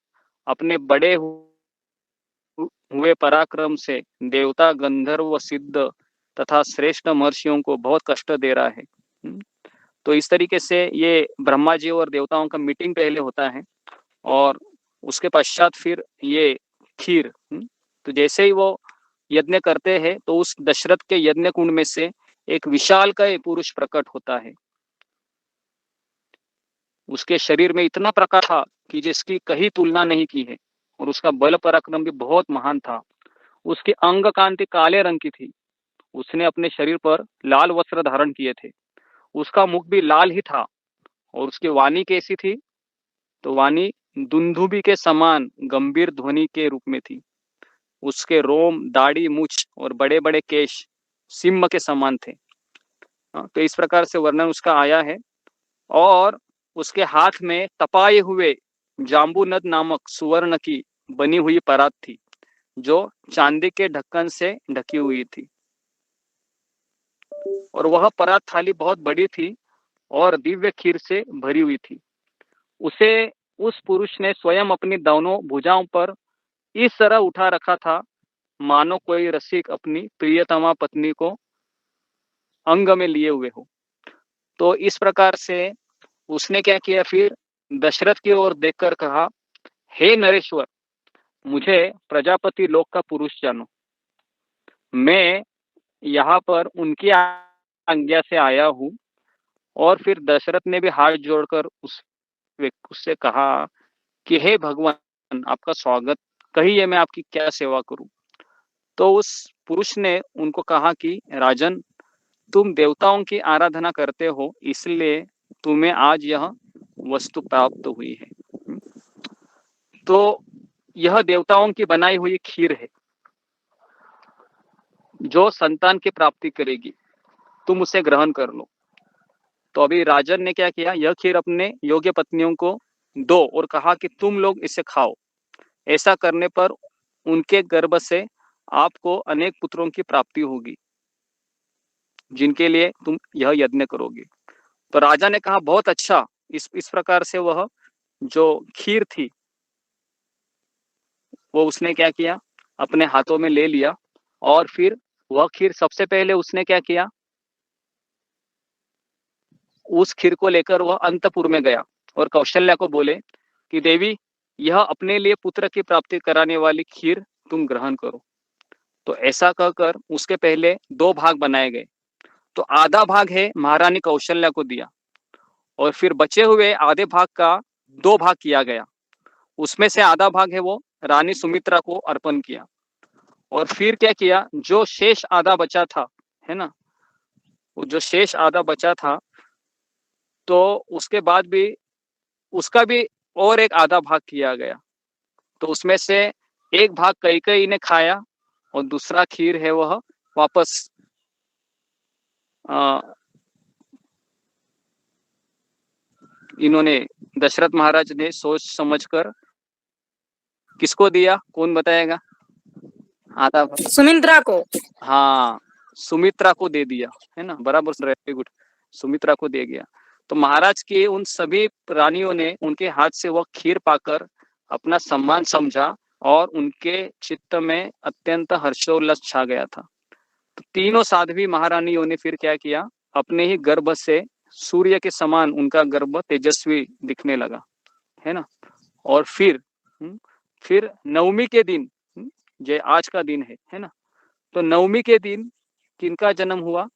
अपने बड़े हुए पराक्रम से देवता, गंधर्व, सिद्ध तथा श्रेष्ठ महर्षियों को बहुत कष्ट दे रहा है। तो इस तरीके से ये ब्रह्मा जी और देवताओं का मीटिंग पहले होता है और उसके पश्चात फिर ये खीर। तो जैसे ही वो यज्ञ करते हैं तो उस दशरथ के यज्ञ कुंड में से एक विशालकाय पुरुष प्रकट होता है। उसके शरीर में इतना प्रकाश था कि जिसकी कहीं तुलना नहीं की है और उसका बल पराक्रम भी बहुत महान था। उसकी अंग कांति काले रंग की थी। उसने अपने शरीर पर लाल वस्त्र धारण किए थे। उसका मुख भी लाल ही था और उसकी वाणी कैसी थी? तो वाणी दुंदुभी के समान गंभीर ध्वनि के रूप में थी। उसके रोम, दाढ़ी, मूछ और बड़े बड़े केश सिंह के समान थे। तो इस प्रकार से वर्णन उसका आया है। और उसके हाथ में तपाए हुए जाम्बूनद नामक सुवर्ण की बनी हुई परात थी जो चांदी के ढक्कन से ढकी हुई थी और वह परात थाली बहुत बड़ी थी और दिव्य खीर से भरी हुई थी। उस पुरुष ने स्वयं अपनी दोनों भुजाओं पर इस तरह उठा रखा था मानो कोई रसिक अपनी प्रियतमा पत्नी को अंग में लिए हुए हो। तो इस प्रकार से उसने क्या किया, फिर दशरथ की ओर देखकर कहा, हे नरेश्वर, मुझे प्रजापति लोक का पुरुष जानो। मैं यहाँ पर उनकी आज्ञा से आया हूँ। और फिर दशरथ ने भी हाथ जोड़कर उससे कहा कि हे भगवान, आपका स्वागत, कहिए मैं आपकी क्या सेवा करूं। तो उस पुरुष ने उनको कहा कि राजन, तुम देवताओं की आराधना करते हो, इसलिए तुम्हें आज यह वस्तु प्राप्त हुई है। तो यह देवताओं की बनाई हुई खीर है जो संतान की प्राप्ति करेगी। तुम उसे ग्रहण कर लो। तो अभी राजन ने क्या किया, यह खीर अपने योग्य पत्नियों को दो और कहा कि तुम लोग इसे खाओ। ऐसा करने पर उनके गर्भ से आपको अनेक पुत्रों की प्राप्ति होगी जिनके लिए तुम यह यज्ञ करोगे। तो राजा ने कहा, बहुत अच्छा। इस प्रकार से वह जो खीर थी वो उसने क्या किया, अपने हाथों में ले लिया और फिर वह खीर सबसे पहले उसने क्या किया, उस खीर को लेकर वह अंतपुर में गया और कौशल्या को बोले कि देवी, यह अपने लिए पुत्र की प्राप्ति कराने वाली खीर तुम ग्रहण करो। तो ऐसा कहकर उसके पहले 2 भाग बनाए गए। तो आधा भाग है महारानी कौशल्या को दिया और फिर बचे हुए आधे भाग का 2 भाग किया गया। उसमें से आधा भाग है वो रानी सुमित्रा को अर्पण किया। और फिर क्या किया, जो शेष आधा बचा था, है ना, वो जो शेष आधा बचा था, तो उसके बाद भी उसका भी और एक आधा भाग किया गया। तो उसमें से एक भाग कैकेयी ने खाया और दूसरा खीर है वह वापस इन्होंने दशरथ महाराज ने सोच समझकर किसको दिया, कौन बताएगा? आधा भाग सुमित्रा को। हाँ, सुमित्रा को दे दिया, है ना, बराबर सुन रहे, गुड, सुमित्रा को दे गया। तो महाराज के उन सभी रानियों ने उनके हाथ से वह खीर पाकर अपना सम्मान समझा और उनके चित्त में अत्यंत हर्षोल्लास छा गया था। तो तीनों साध्वी महारानियों ने फिर क्या किया, अपने ही गर्भ से सूर्य के समान उनका गर्भ तेजस्वी दिखने लगा, है ना। और फिर फिर नवमी के दिन, जो आज का दिन है ना, तो नवमी के दिन किनका जन्म हुआ?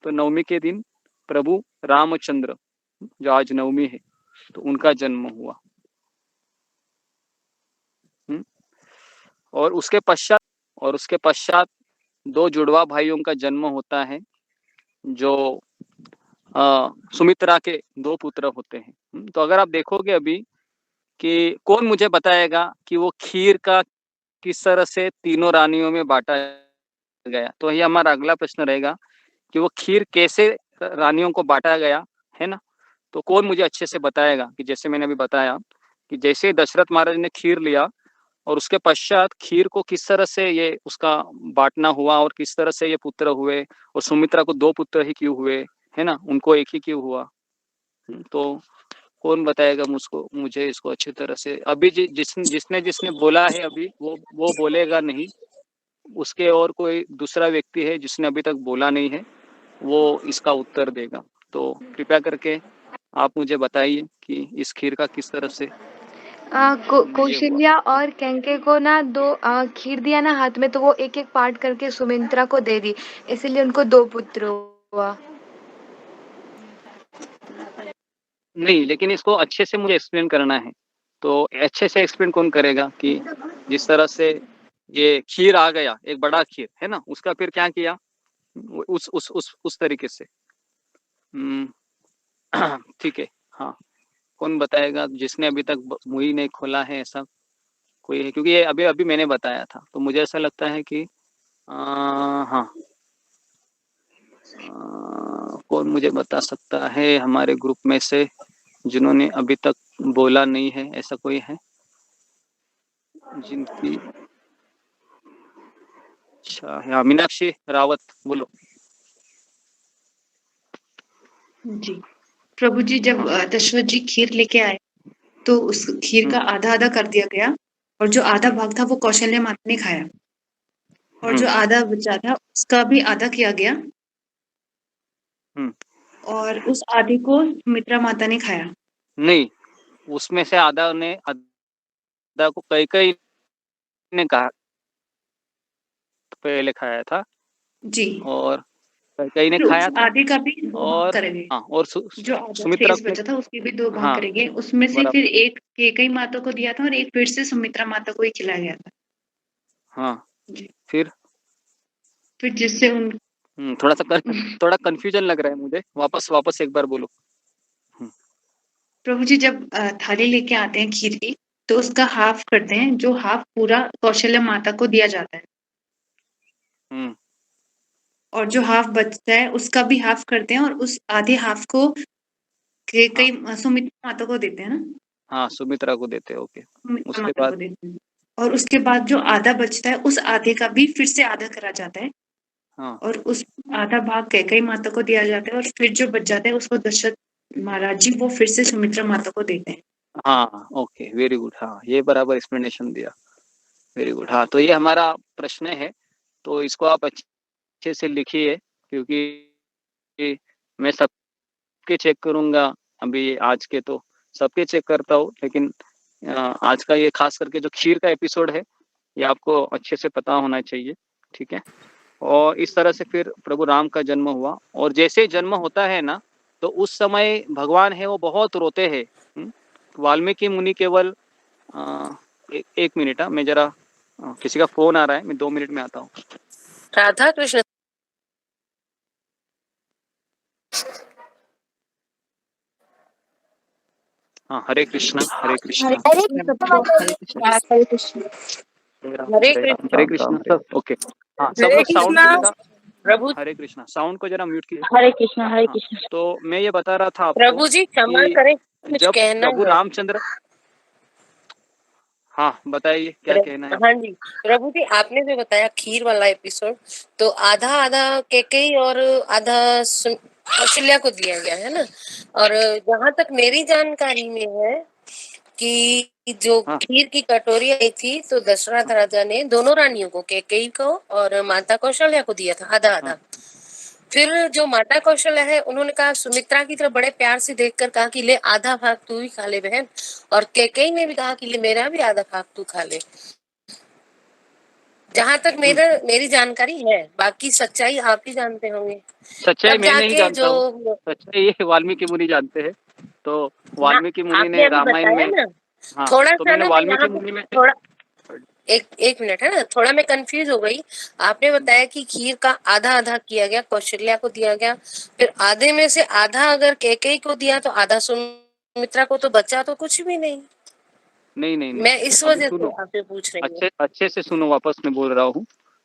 तो नवमी के दिन प्रभु रामचंद्र, जो आज नवमी है, तो उनका जन्म हुआ। और उसके पश्चात दो जुड़वा भाइयों का जन्म होता है, जो सुमित्रा के दो पुत्र होते हैं। तो अगर आप देखोगे अभी कि कौन मुझे बताएगा कि वो खीर का किस तरह से तीनों रानियों में बांटा गया, तो ये हमारा अगला प्रश्न रहेगा कि वो खीर कैसे रानियों को बांटा गया, है ना। तो कौन मुझे अच्छे से बताएगा कि जैसे मैंने अभी बताया कि जैसे दशरथ महाराज ने खीर लिया और उसके पश्चात खीर को किस तरह से ये उसका बांटना हुआ और किस तरह से ये पुत्र हुए, और सुमित्रा को दो पुत्र ही क्यों हुए, है ना, उनको एक ही क्यों हुआ। तो कौन बताएगा मुझे इसको अच्छी तरह से? अभी जिसने बोला है अभी वो बोलेगा नहीं, उसके और कोई दूसरा व्यक्ति है जिसने अभी तक बोला नहीं है, वो इसका उत्तर देगा। तो कृपया करके आप मुझे बताइए कि इस खीर का किस तरह से कौशल्या और कैंके को ना दो खीर दिया ना हाथ में, तो वो एक एक पार्ट करके सुमित्रा को दे दी, इसीलिए उनको दो पुत्र हुआ। नहीं, लेकिन इसको अच्छे से मुझे एक्सप्लेन करना है। तो अच्छे से एक्सप्लेन कौन करेगा कि जिस तरह से ये खीर आ गया, एक बड़ा खीर है ना, उसका फिर क्या किया उस तरीके से। ठीक है, हाँ, कौन बताएगा जिसने अभी तक मुंह नहीं खोला है? ऐसा कोई है? क्योंकि ये अभी मैंने बताया था, तो मुझे ऐसा लगता है कि हाँ, कौन मुझे बता सकता है हमारे ग्रुप में से जिन्होंने अभी तक बोला नहीं है? ऐसा कोई है जिनकी? अच्छा, हाँ, मीनाक्षी रावत, बोलो। जी प्रभु जी, जब दशरथ जी खीर लेके आए तो उस खीर का आधा आधा कर दिया गया, और जो आधा भाग था वो कौशल्या माता ने खाया, और जो आधा बचा था उसका भी आधा किया गया, और उस आधे को सुमित्रा माता ने खाया। नहीं, उसमें से आधा को कैकेयी ने कहा पहले खाया था जी, और कैकेयी ने फिर खाया उस था, आधे का भी दो भाग और करेंगे। हाँ, और जो आधा सुमित्रा शेष बचा था उसके भी दो भाग हाँ, करेंगे। उसमें से बराबर। फिर एक कैकेयी माता को दिया था और एक फिर से सुमित्रा माता को ही खिलाया गया था। हाँ, जी, फिर जिससे उन थोड़ा कंफ्यूजन लग रहा है मुझे, वापस एक बार बोलो। प्रभु जी, जब थाली लेके आते हैं खीर की, तो उसका हाफ करते हैं, जो हाफ पूरा कौशल्या माता को दिया जाता है, और जो हाफ बचता है उसका भी हाफ करते हैं, और उस आधे हाफ को कई सुमित्रा माता को देते हैं ना। हाँ, सुमित्रा को देते हैं, ओके। सुमित्रा उसके माता को बाद देते हैं, और उसके बाद जो आधा बचता है उस आधे का भी फिर से आधा करा जाता है, हाँ, और उस आधा भाग कैकेयी माता को दिया जाता है, और फिर जो बच जाता है उसको दशरथ महाराज जी वो फिर से सुमित्रा माता को देते हैं। हाँ, ओके, वेरी गुड। हाँ, ये बराबर एक्सप्लेनेशन दिया, वेरी गुड। हाँ, तो ये हमारा प्रश्न है, तो इसको आप अच्छे से लिखिए, क्योंकि मैं सबके चेक करूंगा। अभी आज के तो सबके चेक करता हूँ, लेकिन आज का ये खास करके जो खीर का एपिसोड है, ये आपको अच्छे से पता होना चाहिए, ठीक है। और इस तरह से फिर प्रभु राम का जन्म हुआ, और जैसे जन्म होता है ना, तो उस समय भगवान है वो बहुत रोते हैं। वाल्मीकि मुनि केवल एक मिनट, मैं जरा किसी का फोन आ रहा है, मैं 2 मिनट में आता हूँ। राधा कृष्ण। हाँ, हरे कृष्णा, हरे कृष्णा, हरे कृष्ण हरे कृष्ण सर, ओके। हाँ, सब हरे लोग साउंड को जरा, प्रभु हरे कृष्णा, साउंड को जरा म्यूट कीजिए। हरे कृष्ण, हरे हाँ, कृष्ण। तो मैं ये बता रहा था आपको प्रभु जी क्षमा कि करें, कुछ जब कहना प्रभु है। रामचंद्र, हाँ बताइए क्या कहना है। हाँ जी, प्रभु जी आपने जो बताया खीर वाला एपिसोड, तो आधा आधा कैकेयी और आधा कौशल्या को दिया गया है ना। और जहाँ तक मेरी जानकारी में है कि जो खीर की कटोरी आई थी, तो दशरथ राजा ने दोनों रानियों को, कैकेयी को और माता कौशल्या को दिया था आधा आधा। फिर जो माता कौशल्या है उन्होंने कहा, सुमित्रा की तरफ बड़े प्यार से देखकर कहा कि ले आधा भाग तू ही खा ले बहन, और कैकेयी ने भी कहा कि ले मेरा भी आधा भाग तू खा ले। जहां तक मेरी जानकारी है, बाकी सच्चाई आप ही जानते होंगे। सच्चाई तब मैं नहीं जाके जानता जो हूँ, सच्चाई ये वाल्मीकि मुनि जानते हैं। तो वाल्मीकि मुनि आपने ने अभी रामायण बताया में, ना, हाँ, थोड़ा तो सा मैंने ना मैं वाल्मीकि यहाँ मुनि में थोड़ा एक मिनट है ना, थोड़ा मैं कंफ्यूज हो गई। आपने बताया कि खीर का आधा आधा किया गया, कौशल्या को दिया गया, फिर आधे में से आधा अगर कैकेयी को दिया तो आधा सुमित्रा को, तो बचा तो कुछ भी नहीं। नहीं नहीं नहीं, मैं इस अभी वजह से सुनो, आपसे पूछ रही हूँ। अच्छे से सुनो, वापस मैं बोल रहा हूँ,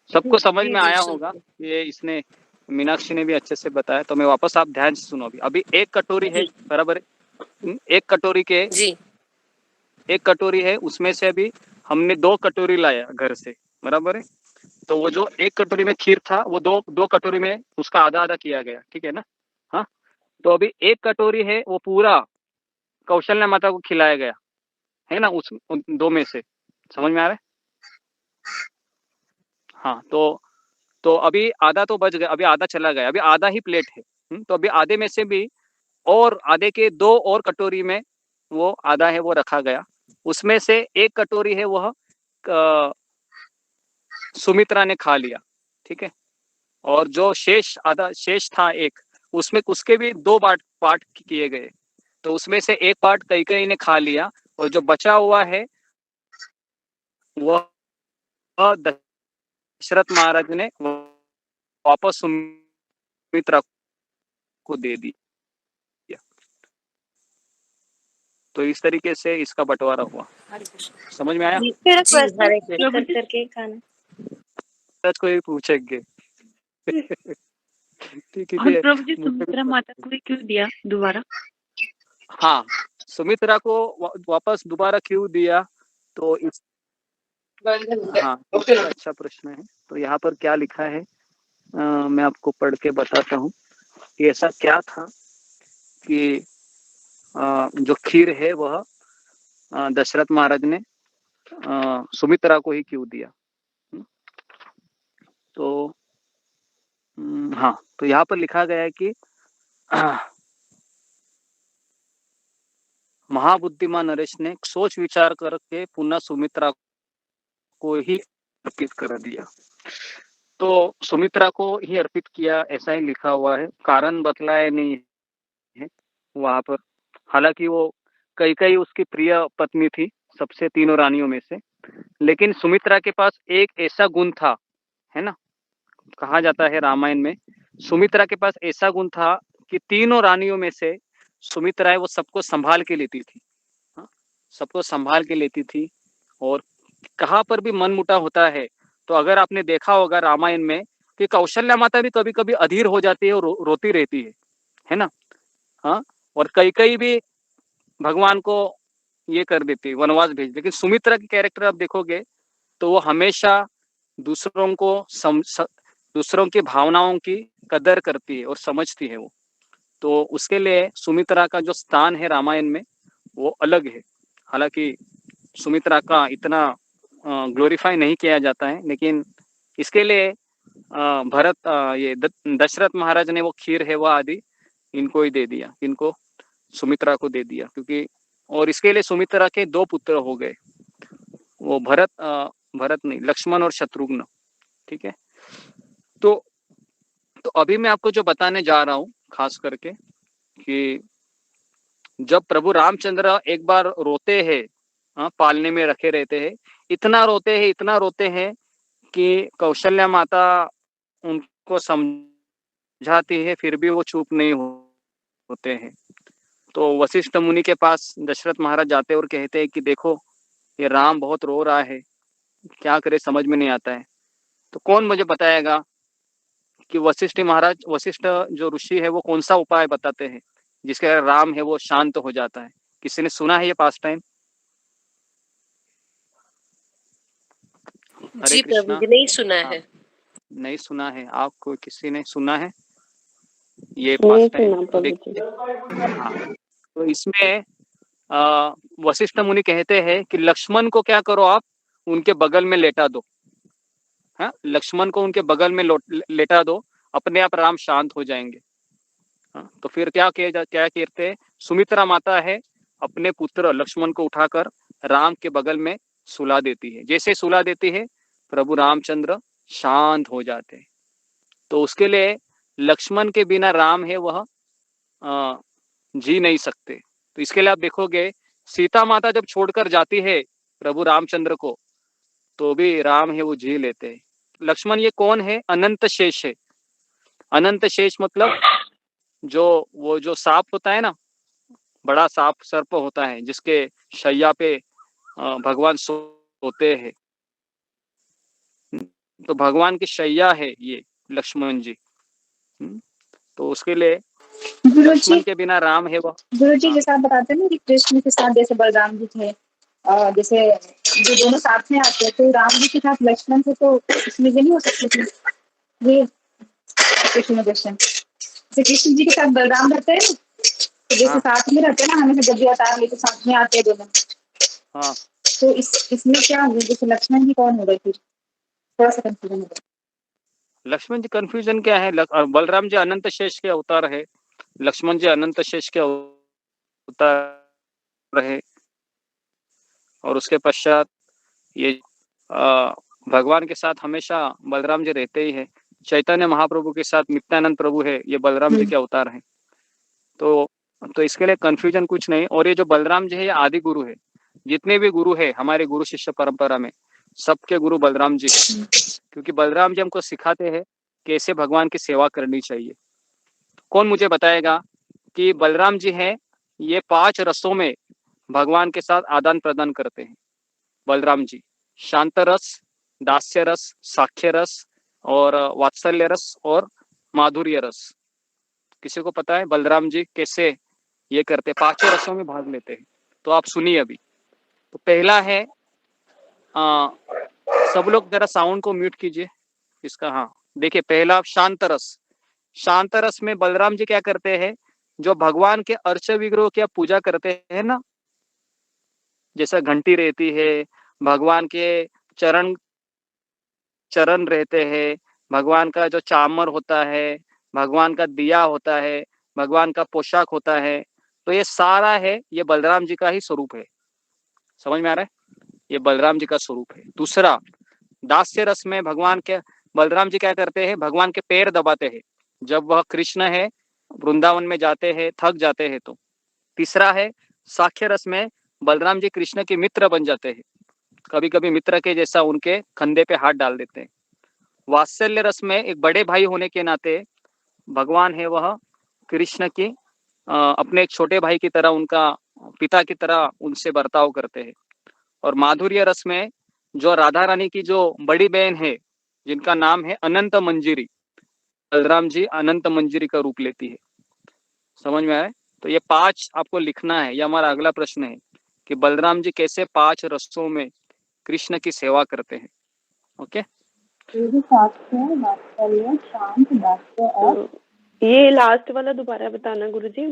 सबको समझ में आया होगा। सुनिए। ये इसने मीनाक्षी ने भी अच्छे से बताया, तो मैं वापस, आप ध्यान से सुनो। अभी एक कटोरी है, बराबर है? एक कटोरी के जी, एक कटोरी है, उसमें से अभी हमने 2 कटोरी लाया घर से, बराबर है? तो वो जो एक कटोरी में खीर था, वो दो कटोरी में उसका आधा आधा किया गया, ठीक है ना? हाँ, तो अभी एक कटोरी है, वो पूरा कौशल्या माता को खिलाया गया है ना, उस 2 में से। समझ में आ रहा है? हाँ, तो अभी आधा तो बच गया, अभी आधा चला गया, अभी आधा ही प्लेट है। तो अभी आधे में से भी और आधे के 2 और कटोरी में वो आधा है वो रखा गया। उसमें से एक कटोरी है वह सुमित्रा ने खा लिया, ठीक है? और जो आधा शेष था एक, उसमें उसके भी 2 पार्ट किए गए। तो उसमें से एक पार्ट कैकेयी ने खा लिया, और जो बचा हुआ है वह दशरथ महाराज ने वापस सुमित्रा को दे दिया। तो इस तरीके से इसका बंटवारा हुआ। समझ में आया? मेरा जी, क्वेश्चन हरे कृष्ण। कर करके खाना। आज कोई पूछेंगे। ठीक और है, प्रभु जी मुझे भी सुमित्रा माता को ही क्यों दिया दोबारा? हाँ, सुमित्रा को वापस दोबारा क्यों दिया? तो इस हाँ, अच्छा प्रश्न है। तो यहाँ पर क्या लिखा है, मैं आपको पढ़ के बताता हूँ कि ऐसा क्या था कि जो खीर है वह दशरथ महाराज ने सुमित्रा को ही क्यों दिया। तो हाँ, तो यहाँ पर लिखा गया है कि महाबुद्धिमान नरेश ने सोच विचार करके पुनः सुमित्रा को ही अर्पित कर दिया। तो सुमित्रा को ही अर्पित किया, ऐसा ही लिखा हुआ है, कारण बतलाया नहीं है वहां पर। हालांकि वो कैकेयी उसकी प्रिय पत्नी थी सबसे, तीनों रानियों में से, लेकिन सुमित्रा के पास एक ऐसा गुण था, है ना, कहा जाता है रामायण में, सुमित्रा के पास ऐसा गुण था कि तीनों रानियों में से सुमित्रा है वो सबको संभाल के लेती थी। हाँ, सबको संभाल के लेती थी। और कहाँ पर भी मनमुटाव होता है, तो अगर आपने देखा होगा रामायण में कि कौशल्या माता भी कभी कभी अधीर हो जाती है और रोती रहती है ना? हाँ, और कैकेयी भी भगवान को ये कर देती है, वनवास भेज। लेकिन सुमित्रा की कैरेक्टर आप देखोगे तो वो हमेशा दूसरों को दूसरों की भावनाओं की कदर करती है और समझती है वो। तो उसके लिए सुमित्रा का जो स्थान है रामायण में वो अलग है। हालांकि सुमित्रा का इतना ग्लोरीफाई नहीं किया जाता है, लेकिन इसके लिए भरत ये दशरथ महाराज ने वो खीर है वो आदि इनको ही दे दिया, इनको सुमित्रा को दे दिया, क्योंकि और इसके लिए सुमित्रा के 2 पुत्र हो गए, वो भरत नहीं, लक्ष्मण और शत्रुघ्न, ठीक है? तो अभी मैं आपको जो बताने जा रहा हूँ खास करके कि जब प्रभु रामचंद्र एक बार रोते हैं, पालने में रखे रहते हैं, इतना रोते हैं कि कौशल्या माता उनको समझाती है, फिर भी वो चुप नहीं होते हैं। तो वशिष्ठ मुनि के पास दशरथ महाराज जाते और कहते हैं कि देखो ये राम बहुत रो रहा है, क्या करे समझ में नहीं आता है। तो कौन मुझे बताएगा कि वशिष्ठ जो ऋषि है वो कौन सा उपाय बताते हैं जिसके राम है वो शांत हो जाता है? किसी ने सुना है ये पास टाइम? हरे जी प्रभु कृष्णा। जी, नहीं सुना है। नहीं सुना है, आपको किसी ने सुना है ये पास टाइम? हाँ, तो इसमें वशिष्ठ मुनि कहते हैं कि लक्ष्मण को क्या करो, आप उनके बगल में लेटा दो। हाँ, लक्ष्मण को उनके बगल में लेटा दो अपने आप राम शांत हो जाएंगे। हाँ, तो फिर क्या कहते हैं, सुमित्रा माता है अपने पुत्र लक्ष्मण को उठाकर राम के बगल में सुला देती है। जैसे सुला देती है प्रभु रामचंद्र शांत हो जाते हैं। तो उसके लिए लक्ष्मण के बिना राम है वह जी नहीं सकते। तो इसके लिए आप देखोगे सीता माता जब छोड़कर जाती है प्रभु रामचंद्र को, तो भी राम है वो जी लेते हैं। लक्ष्मण ये कौन है? अनंत शेष है। अनंत शेष मतलब जो सांप होता है ना, बड़ा सांप सर्प होता है जिसके शैया पे भगवान सोते हैं, तो भगवान की शैया है ये लक्ष्मण जी। तो उसके लिए लक्ष्मण के बिना राम है वो। गुरु जी जैसे आप बताते हैं ना कि कृष्ण के साथ जैसे बलराम जी थे, जैसे जो दोनों साथ में आते हैं, तो राम जी के साथ लक्ष्मण थे, तो इसमें ये नहीं हो सकते थे ये कृष्ण दर्शन जैसे कृष्ण जी के साथ बलराम रहते हैं, तो जैसे साथ में रहते हैं ना, हमें जब भी अवतार लेके साथ में आते हैं दोनों। हाँ, तो इसमें क्या हुआ, जैसे लक्ष्मण जी कौन हो गए? फिर थोड़ा सा कंफ्यूजन हो गया। लक्ष्मण जी कंफ्यूजन क्या है? बलराम जी अनंत शेष के अवतार है, लक्ष्मण जी अनंत शेष के अवतार है। और उसके पश्चात ये भगवान के साथ हमेशा बलराम जी रहते ही है। चैतन्य महाप्रभु के साथ नित्यानंद प्रभु है, ये बलराम जी के अवतार हैं। तो इसके लिए कंफ्यूजन कुछ नहीं। और ये जो बलराम जी है ये आदि गुरु है। जितने भी गुरु है हमारे गुरु शिष्य परंपरा में, सबके गुरु बलराम जी है, क्योंकि बलराम जी हमको सिखाते हैं कैसे भगवान की सेवा करनी चाहिए। कौन मुझे बताएगा कि बलराम जी हैं ये 5 रसों में भगवान के साथ आदान प्रदान करते हैं। बलराम जी शांत रस, दास्य रस, साख्य रस और वात्सल्य रस और माधुर्य रस। किसी को पता है बलराम जी कैसे ये करते? 5 रसों में भाग लेते हैं। तो आप सुनिए अभी। तो पहला है सब लोग जरा साउंड को म्यूट कीजिए इसका। हाँ, देखिए पहला शांत रस। शांत रस में बलराम जी क्या करते हैं, जो भगवान के अर्च विग्रह की पूजा करते हैं ना, जैसा घंटी रहती है, भगवान के चरण रहते हैं, भगवान का जो चामर होता है, भगवान का दिया होता है, भगवान का पोशाक होता है, तो ये सारा है ये बलराम जी का ही स्वरूप है। समझ में आ रहा है? ये बलराम जी का स्वरूप है। दूसरा, दास्य रस में भगवान के बलराम जी क्या करते हैं, भगवान के पैर दबाते हैं जब वह कृष्ण है वृंदावन में जाते हैं, थक जाते हैं तो। तीसरा है साख्य रस में बलराम जी कृष्ण के मित्र बन जाते हैं, कभी कभी मित्र के जैसा उनके कंधे पे हाथ डाल देते हैं। वात्सल्य रस में एक बड़े भाई होने के नाते भगवान है वह कृष्ण की अपने एक छोटे भाई की तरह, उनका पिता की तरह उनसे बर्ताव करते हैं। और माधुर्य रस में जो राधा रानी की जो बड़ी बहन है जिनका नाम है अनंत मंजिरी, बलराम जी अनंत मंजिरी का रूप लेती है। समझ में आए? तो ये 5 आपको लिखना है। ये हमारा अगला प्रश्न है कि बलराम जी कैसे 5 रसों में कृष्ण की सेवा करते हैं। ओके, ये लास्ट वाला दोबारा बताना गुरुजी।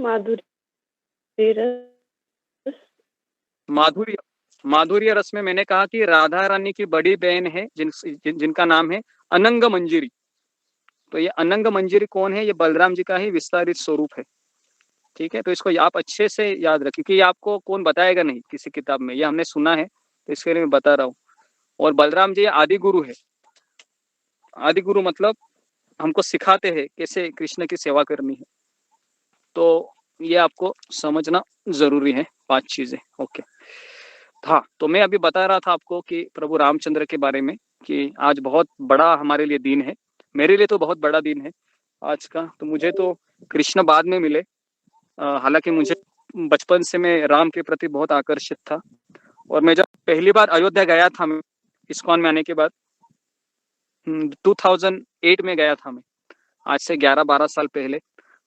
माधुर्य रस में मैंने कहा कि राधा रानी की बड़ी बहन है जिनका नाम है अनंग मंजिरी। तो ये अनंग मंजिरी कौन है? ये बलराम जी का ही विस्तारित स्वरूप है। ठीक है, तो इसको आप अच्छे से याद रखिए कि आपको कौन बताएगा नहीं किसी किताब में, ये हमने सुना है, तो इसके लिए मैं बता रहा हूँ। और बलराम जी आदि गुरु है। आदि गुरु मतलब हमको सिखाते हैं कैसे कृष्ण की सेवा करनी है। तो ये आपको समझना जरूरी है 5 चीजें। ओके, हाँ, तो मैं अभी बता रहा था आपको कि प्रभु रामचंद्र के बारे में कि आज बहुत बड़ा हमारे लिए दिन है। मेरे लिए तो बहुत बड़ा दिन है आज का। तो मुझे तो कृष्ण बाद में मिले, हालांकि मुझे बचपन से मैं राम के प्रति बहुत आकर्षित था। और मैं जब पहली बार अयोध्या गया था, मैं इस्कॉन में आने के बाद 2008 में गया था मैं, आज से 11-12 साल पहले।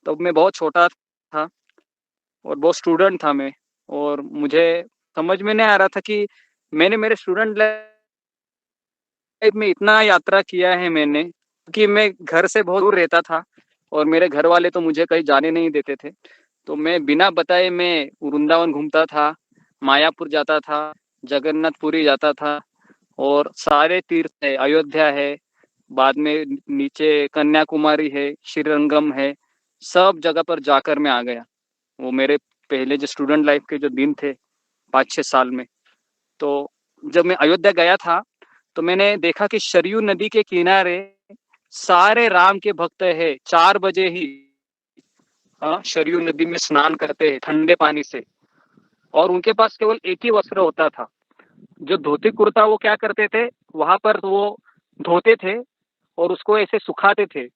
तब मैं बहुत छोटा था और बहुत स्टूडेंट था मैं, और मुझे समझ में नहीं आ रहा था कि मैंने मेरे स्टूडेंट लाइफ में इतना यात्रा किया है मैंने, कि मैं घर से बहुत दूर रहता था और मेरे घर वाले तो मुझे कहीं जाने नहीं देते थे। तो मैं बिना बताए मैं वृंदावन घूमता था, मायापुर जाता था, जगन्नाथपुरी जाता था, और सारे तीर्थ है, अयोध्या है, बाद में नीचे कन्याकुमारी है, श्रीरंगम है, सब जगह पर जाकर मैं आ गया। वो मेरे पहले जो स्टूडेंट लाइफ के जो दिन थे 5-6 साल में, तो जब मैं अयोध्या गया था तो मैंने देखा कि सरयू नदी के किनारे सारे राम के भक्त है 4 बजे ही सरयू नदी में स्नान करते हैं ठंडे पानी से, और उनके पास केवल एक ही वस्त्र होता था, जो धोती कुर्ता। वो क्या करते थे, वहां पर वो धोते थे और उसको ऐसे सुखाते थे,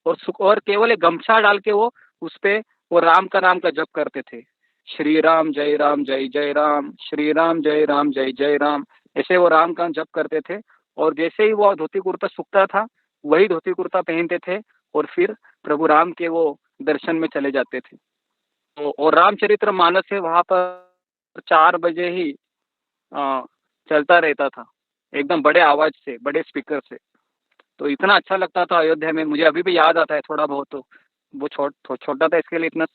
और केवल एक गमछा डाल के वो उस पे वो राम का जप करते थे। श्री राम जय जय राम, श्री राम जय जय राम, ऐसे वो राम का जप करते थे। और जैसे ही वो धोती कुर्ता सूखता था, वही धोती कुर्ता पहनते थे और फिर प्रभु राम के वो दर्शन में चले जाते थे। तो और रामचरित्र मानस है वहां पर 4 बजे ही चलता रहता था, एकदम बड़े आवाज से, बड़े स्पीकर से। तो इतना अच्छा लगता था अयोध्या में, मुझे अभी भी याद आता है थोड़ा बहुत। तो वो छोटा था इसके लिए इतना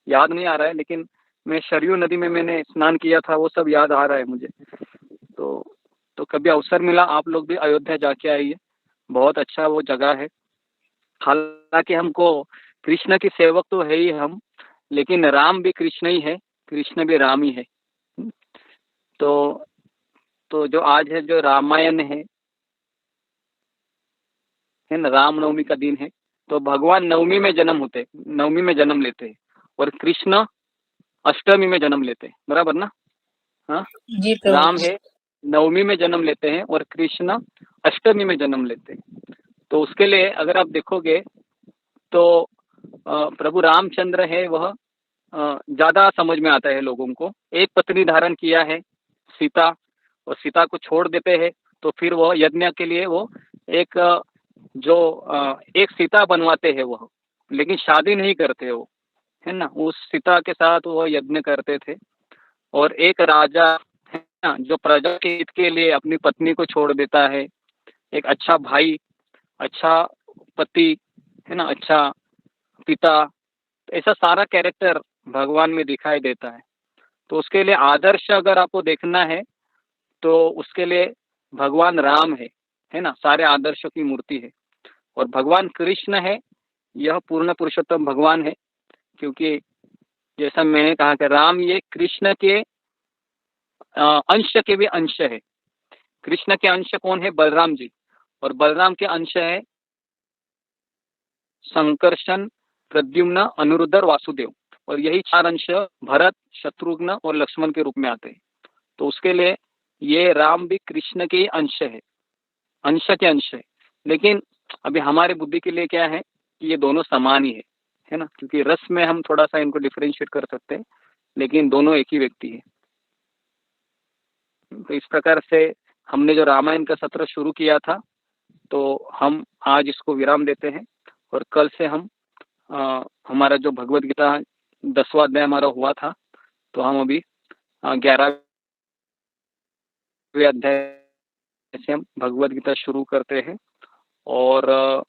याद नहीं आ रहा है, लेकिन मैं सरयू नदी में मैंने स्नान किया था, वो सब याद आ रहा है मुझे। तो कभी अवसर मिला आप लोग भी अयोध्या जाके आइए, बहुत अच्छा वो जगह है। हालांकि हमको कृष्ण की सेवक तो है ही हम, लेकिन राम भी कृष्ण ही है, कृष्ण भी राम ही है। तो जो आज है, जो रामायण है ना, रामनवमी का दिन है, तो भगवान नवमी में जन्म लेते हैं और कृष्ण अष्टमी में जन्म लेते हैं, बराबर ना? हाँ, जी राम है नवमी में जन्म लेते हैं और कृष्ण अष्टमी में जन्म लेते हैं। तो उसके लिए अगर आप देखोगे तो प्रभु रामचंद्र है वह ज्यादा समझ में आता है लोगों को। एक पत्नी धारण किया है सीता, और सीता को छोड़ देते हैं, तो फिर वह यज्ञ के लिए वो एक एक सीता बनवाते हैं वह, लेकिन शादी नहीं करते वो, है ना। उस सीता के साथ वो यज्ञ करते थे। और एक राजा है ना, जो प्रजा के हित के लिए अपनी पत्नी को छोड़ देता है, एक अच्छा भाई, अच्छा पति, है ना, अच्छा पिता, ऐसा सारा कैरेक्टर भगवान में दिखाई देता है। तो उसके लिए आदर्श अगर आपको देखना है तो उसके लिए भगवान राम है ना, सारे आदर्शों की मूर्ति है। और भगवान कृष्ण है, यह पूर्ण पुरुषोत्तम भगवान है, क्योंकि जैसा मैंने कहा कि राम ये कृष्ण के अंश के भी अंश है। कृष्ण के अंश कौन है? बलराम जी। और बलराम के अंश है संकर्षण, प्रद्युम्न, अनिरुद्ध और वासुदेव। और यही 4 अंश भरत, शत्रुघ्न और लक्ष्मण के रूप में आते हैं। तो उसके लिए ये राम भी कृष्ण के अंश है, अंश के अंश है। लेकिन अभी हमारे बुद्धि के लिए क्या है कि ये दोनों समान ही है ना, क्योंकि रस में हम थोड़ा सा इनको डिफरेंशिएट कर सकते हैं, लेकिन दोनों एक ही व्यक्ति है। तो इस प्रकार से हमने जो रामायण का सत्र शुरू किया था, तो हम आज इसको विराम देते हैं। और कल से हम हमारा जो भगवद गीता 10वां अध्याय हमारा हुआ था, तो हम अभी 11वें अध्याय से हम भगवद गीता शुरू करते हैं। और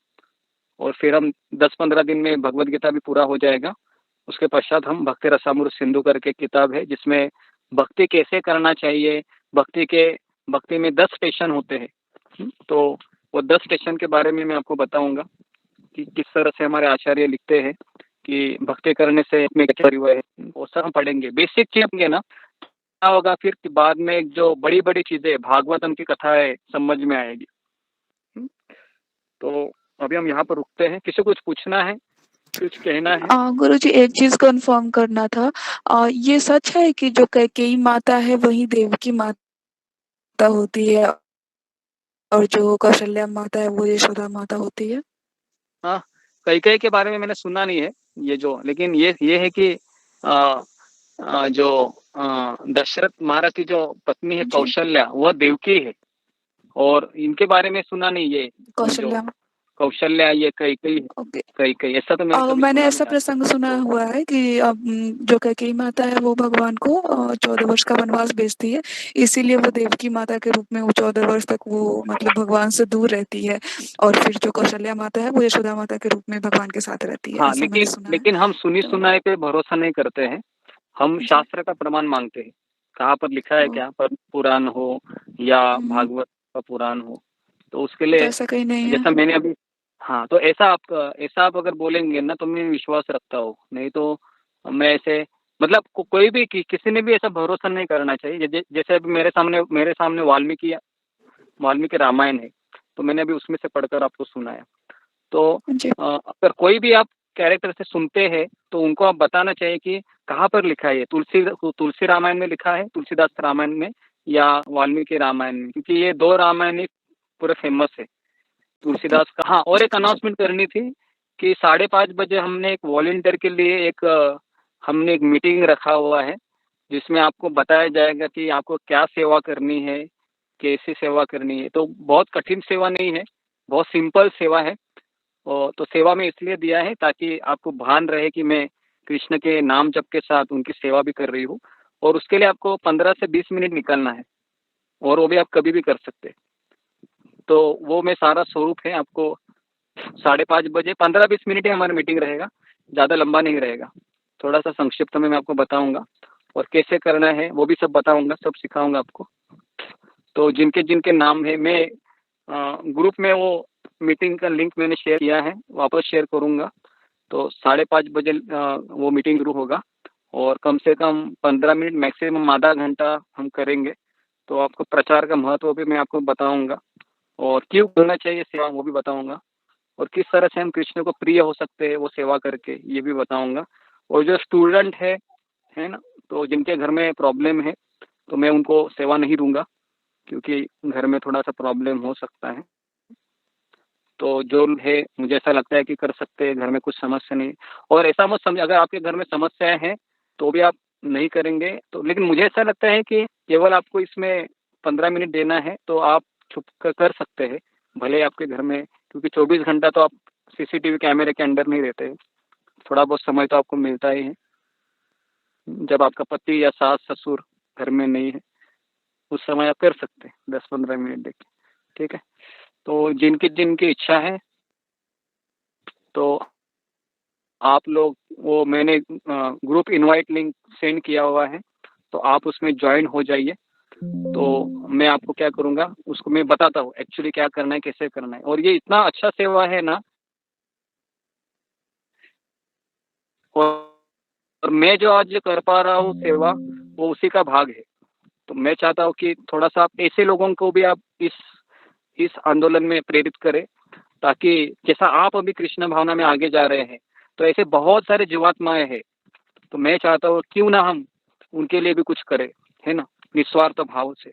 फिर हम 10-15 दिन में भगवद गीता भी पूरा हो जाएगा। उसके पश्चात हम भक्ति रसामृत सिंधु करके किताब है, जिसमें भक्ति कैसे करना चाहिए, भक्ति में 10 स्टेशन होते हैं। तो वो 10 स्टेशन के बारे में मैं आपको बताऊंगा कि किस तरह से हमारे आचार्य लिखते हैं कि भक्ति करने से में क्या हुआ है, वो सब हम पढ़ेंगे। बेसिक चीज होंगे ना, क्या होगा फिर कि बाद में जो बड़ी बड़ी चीजें भागवतम की कथा है समझ में आएगी। तो अभी हम यहाँ पर रुकते हैं। किसी कुछ पूछना है, कुछ कहना है? गुरुजी एक चीज कंफर्म करना था, ये सच है कि जो कैकेयी माता है वही देवकी माता होती है और जो कौशल्या माता है वो यशोदा माता होती है? हाँ, कैकेयी के बारे में मैंने सुना नहीं है ये जो, लेकिन ये है कि जो दशरथ महाराज की जो पत्नी है कौशल्या, वह देवकी है। और इनके बारे में सुना नहीं, ये कौशल्या ये कैकेयी ऐसा तो मैंने ऐसा प्रसंग सुना हुआ है कि जो कैकेयी माता है वो भगवान को 14 वर्ष का वनवास भेजती है, इसीलिए वो देवकी माता के रूप में वो 14 वर्ष तक वो मतलब भगवान से दूर रहती है, और फिर जो कौशल्या माता है वो यशोदा माता के रूप में भगवान के साथ रहती है। हाँ, लेकिन हम सुनाए पे भरोसा नहीं करते हैं, हम शास्त्र का प्रमाण मांगते हैं। कहाँ पर लिखा है, क्या पर पुराण हो या भागवत का पुराण हो, तो उसके लिए ऐसा कहीं नहीं है। जैसा मैंने अभी, हाँ, तो ऐसा आप अगर बोलेंगे ना तो मैं विश्वास रखता हूँ, नहीं तो मैं ऐसे मतलब कोई भी किसी ने भी ऐसा भरोसा नहीं करना चाहिए। जैसे अभी मेरे सामने वाल्मीकि रामायण है, तो मैंने अभी उसमें से पढ़कर आपको सुनाया। तो अगर कोई भी आप कैरेक्टर से सुनते हैं तो उनको आप बताना चाहिए कि कहाँ पर लिखा है, तुलसी रामायण में लिखा है, तुलसीदास रामायण में या वाल्मीकि रामायण में, क्योंकि ये 2 रामायण पूरे फेमस है तुलसीदास का। हाँ, और एक अनाउंसमेंट करनी थी कि 5:30 बजे हमने एक वॉलंटियर के लिए हमने एक मीटिंग रखा हुआ है, जिसमें आपको बताया जाएगा कि आपको क्या सेवा करनी है, कैसी सेवा करनी है। तो बहुत कठिन सेवा नहीं है, बहुत सिंपल सेवा है। और तो सेवा में इसलिए दिया है ताकि आपको भान रहे कि मैं कृष्ण के नाम जप के साथ उनकी सेवा भी कर रही हूँ। और उसके लिए आपको 15 से 20 मिनट निकालना है, और वो भी आप कभी भी कर सकते। तो वो में सारा स्वरूप है। आपको 5:30 बजे 15-20 मिनट ही हमारा मीटिंग रहेगा, ज़्यादा लंबा नहीं रहेगा। थोड़ा सा संक्षिप्त में मैं आपको बताऊंगा और कैसे करना है वो भी सब बताऊंगा, सब सिखाऊंगा आपको। तो जिनके नाम है, मैं ग्रुप में वो मीटिंग का लिंक मैंने शेयर किया है, वापस शेयर करूंगा। तो 5:30 बजे वो मीटिंग शुरू होगा, और कम से कम 15 मिनट, मैक्सिमम आधा घंटा हम करेंगे। तो आपको प्रचार का महत्व भी मैं आपको बताऊंगा, और क्यों करना चाहिए सेवा वो भी बताऊंगा, और किस तरह से हम कृष्ण को प्रिय हो सकते हैं वो सेवा करके, ये भी बताऊंगा। और जो स्टूडेंट है ना, तो जिनके घर में प्रॉब्लम है तो मैं उनको सेवा नहीं दूंगा, क्योंकि घर में थोड़ा सा प्रॉब्लम हो सकता है। तो जो है मुझे ऐसा लगता है कि कर सकते हैं, घर में कुछ समस्या नहीं। और ऐसा मत समझ, अगर आपके घर में समस्याएं हैं तो भी आप नहीं करेंगे तो, लेकिन मुझे ऐसा लगता है कि केवल आपको इसमें 15 मिनट देना है तो आप छुप कर सकते हैं, भले आपके घर में, क्योंकि 24 घंटा तो आप सीसीटीवी कैमरे के अंदर नहीं रहते। थोड़ा बहुत समय तो आपको मिलता ही है, जब आपका पति या सास ससुर घर में नहीं है, उस समय आप कर सकते हैं 10-15 मिनट देख के, ठीक है। तो जिनकी इच्छा है तो आप लोग, वो मैंने ग्रुप इनवाइट लिंक सेंड किया हुआ है, तो आप उसमें ज्वाइन हो जाइए। तो मैं आपको क्या करूँगा उसको मैं बताता हूँ एक्चुअली क्या करना है, कैसे करना है। और ये इतना अच्छा सेवा है ना, और मैं जो आज कर पा रहा हूँ सेवा, वो उसी का भाग है। तो मैं चाहता हूँ कि थोड़ा सा आप ऐसे लोगों को भी आप इस आंदोलन में प्रेरित करें, ताकि जैसा आप अभी कृष्ण भावना में आगे जा रहे हैं, तो ऐसे बहुत सारे जीवात्माएं हैं। तो मैं चाहता हूँ क्यों ना हम उनके लिए भी कुछ करें, है ना, निस्वार्थ भाव से।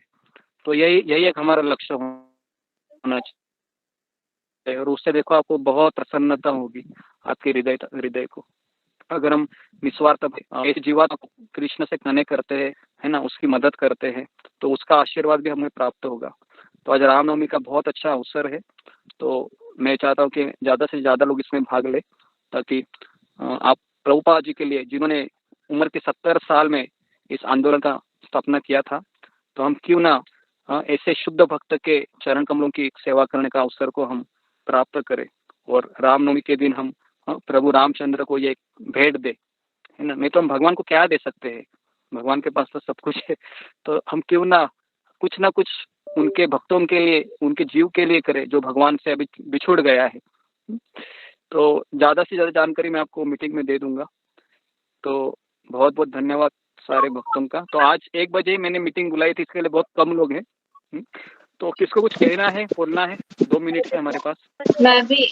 तो यही एक हमारा लक्ष्य होना चाहिए, और उससे देखो आपको बहुत प्रसन्नता होगी आपके हृदय को, अगर हम निस्वार्थ ऐसे जीवात्मा कृष्ण से कनेक्ट करते हैं, है ना, उसकी मदद करते हैं, तो उसका आशीर्वाद भी हमें प्राप्त होगा। तो आज रामनवमी का बहुत अच्छा अवसर है, तो मैं चाहता हूँ कि ज़्यादा से ज़्यादा लोग इसमें भाग ले, ताकि आप प्रभुपाद जी के लिए, जिन्होंने उम्र के 70 साल में इस आंदोलन का स्थापना किया था, तो हम क्यों ना ऐसे शुद्ध भक्त के चरण कमलों की सेवा करने का अवसर को हम प्राप्त करें, और रामनवमी के दिन हम प्रभु रामचंद्र को ये भेंट दे, है ना। नहीं तो हम भगवान को क्या दे सकते हैं, भगवान के पास तो सब कुछ है। तो हम क्यों ना कुछ उनके भक्तों के लिए, उनके जीव के लिए करें, जो भगवान से अभी बिछुड़ गया है। तो ज़्यादा से ज़्यादा जानकारी मैं आपको मीटिंग में दे दूंगा। तो बहुत बहुत धन्यवाद सारे भक्तों का। तो आज 1 बजे ही मैंने मीटिंग बुलाई थी, इसके लिए बहुत कम लोग हैं। तो किसको कुछ कहना है, बोलना है, 2 मिनट है हमारे पास। मैं भी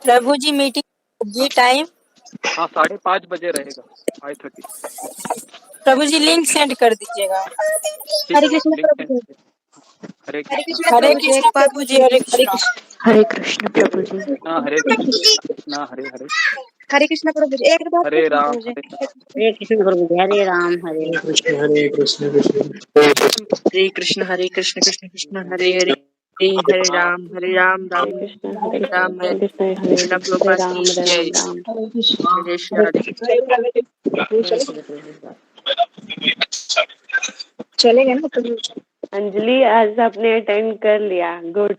प्रभु जी मीटिंग ये टाइम, हाँ, 5:30 बजे रहेगा, 5:30। प्रभु जी लिंक सेंड कर दीजिएगा। हरे कृष्ण प्रभु जी। हरे हरे कृष्ण प्रभु जी, हरे कृष्ण। हरे कृष्ण प्रभु जी। हरे कृष्ण, हरे हरे, हरे कृष्ण प्रभु जी। एक बार हरे राम हरे कृष्ण प्रभु जी, हरे राम हरे कृष्ण हरे कृष्ण कृष्ण हरे कृष्ण कृष्ण कृष्ण हरे हरे, हरे राम राम हरे कृष्ण हरे राम कृष्ण कृष्ण हरे कृष्ण हरे प्रभुपाद राम की जय। राम राम जय श्री राधे। चलेगा ना तो अंजलि आज आपने अटेंड कर लिया, गुड।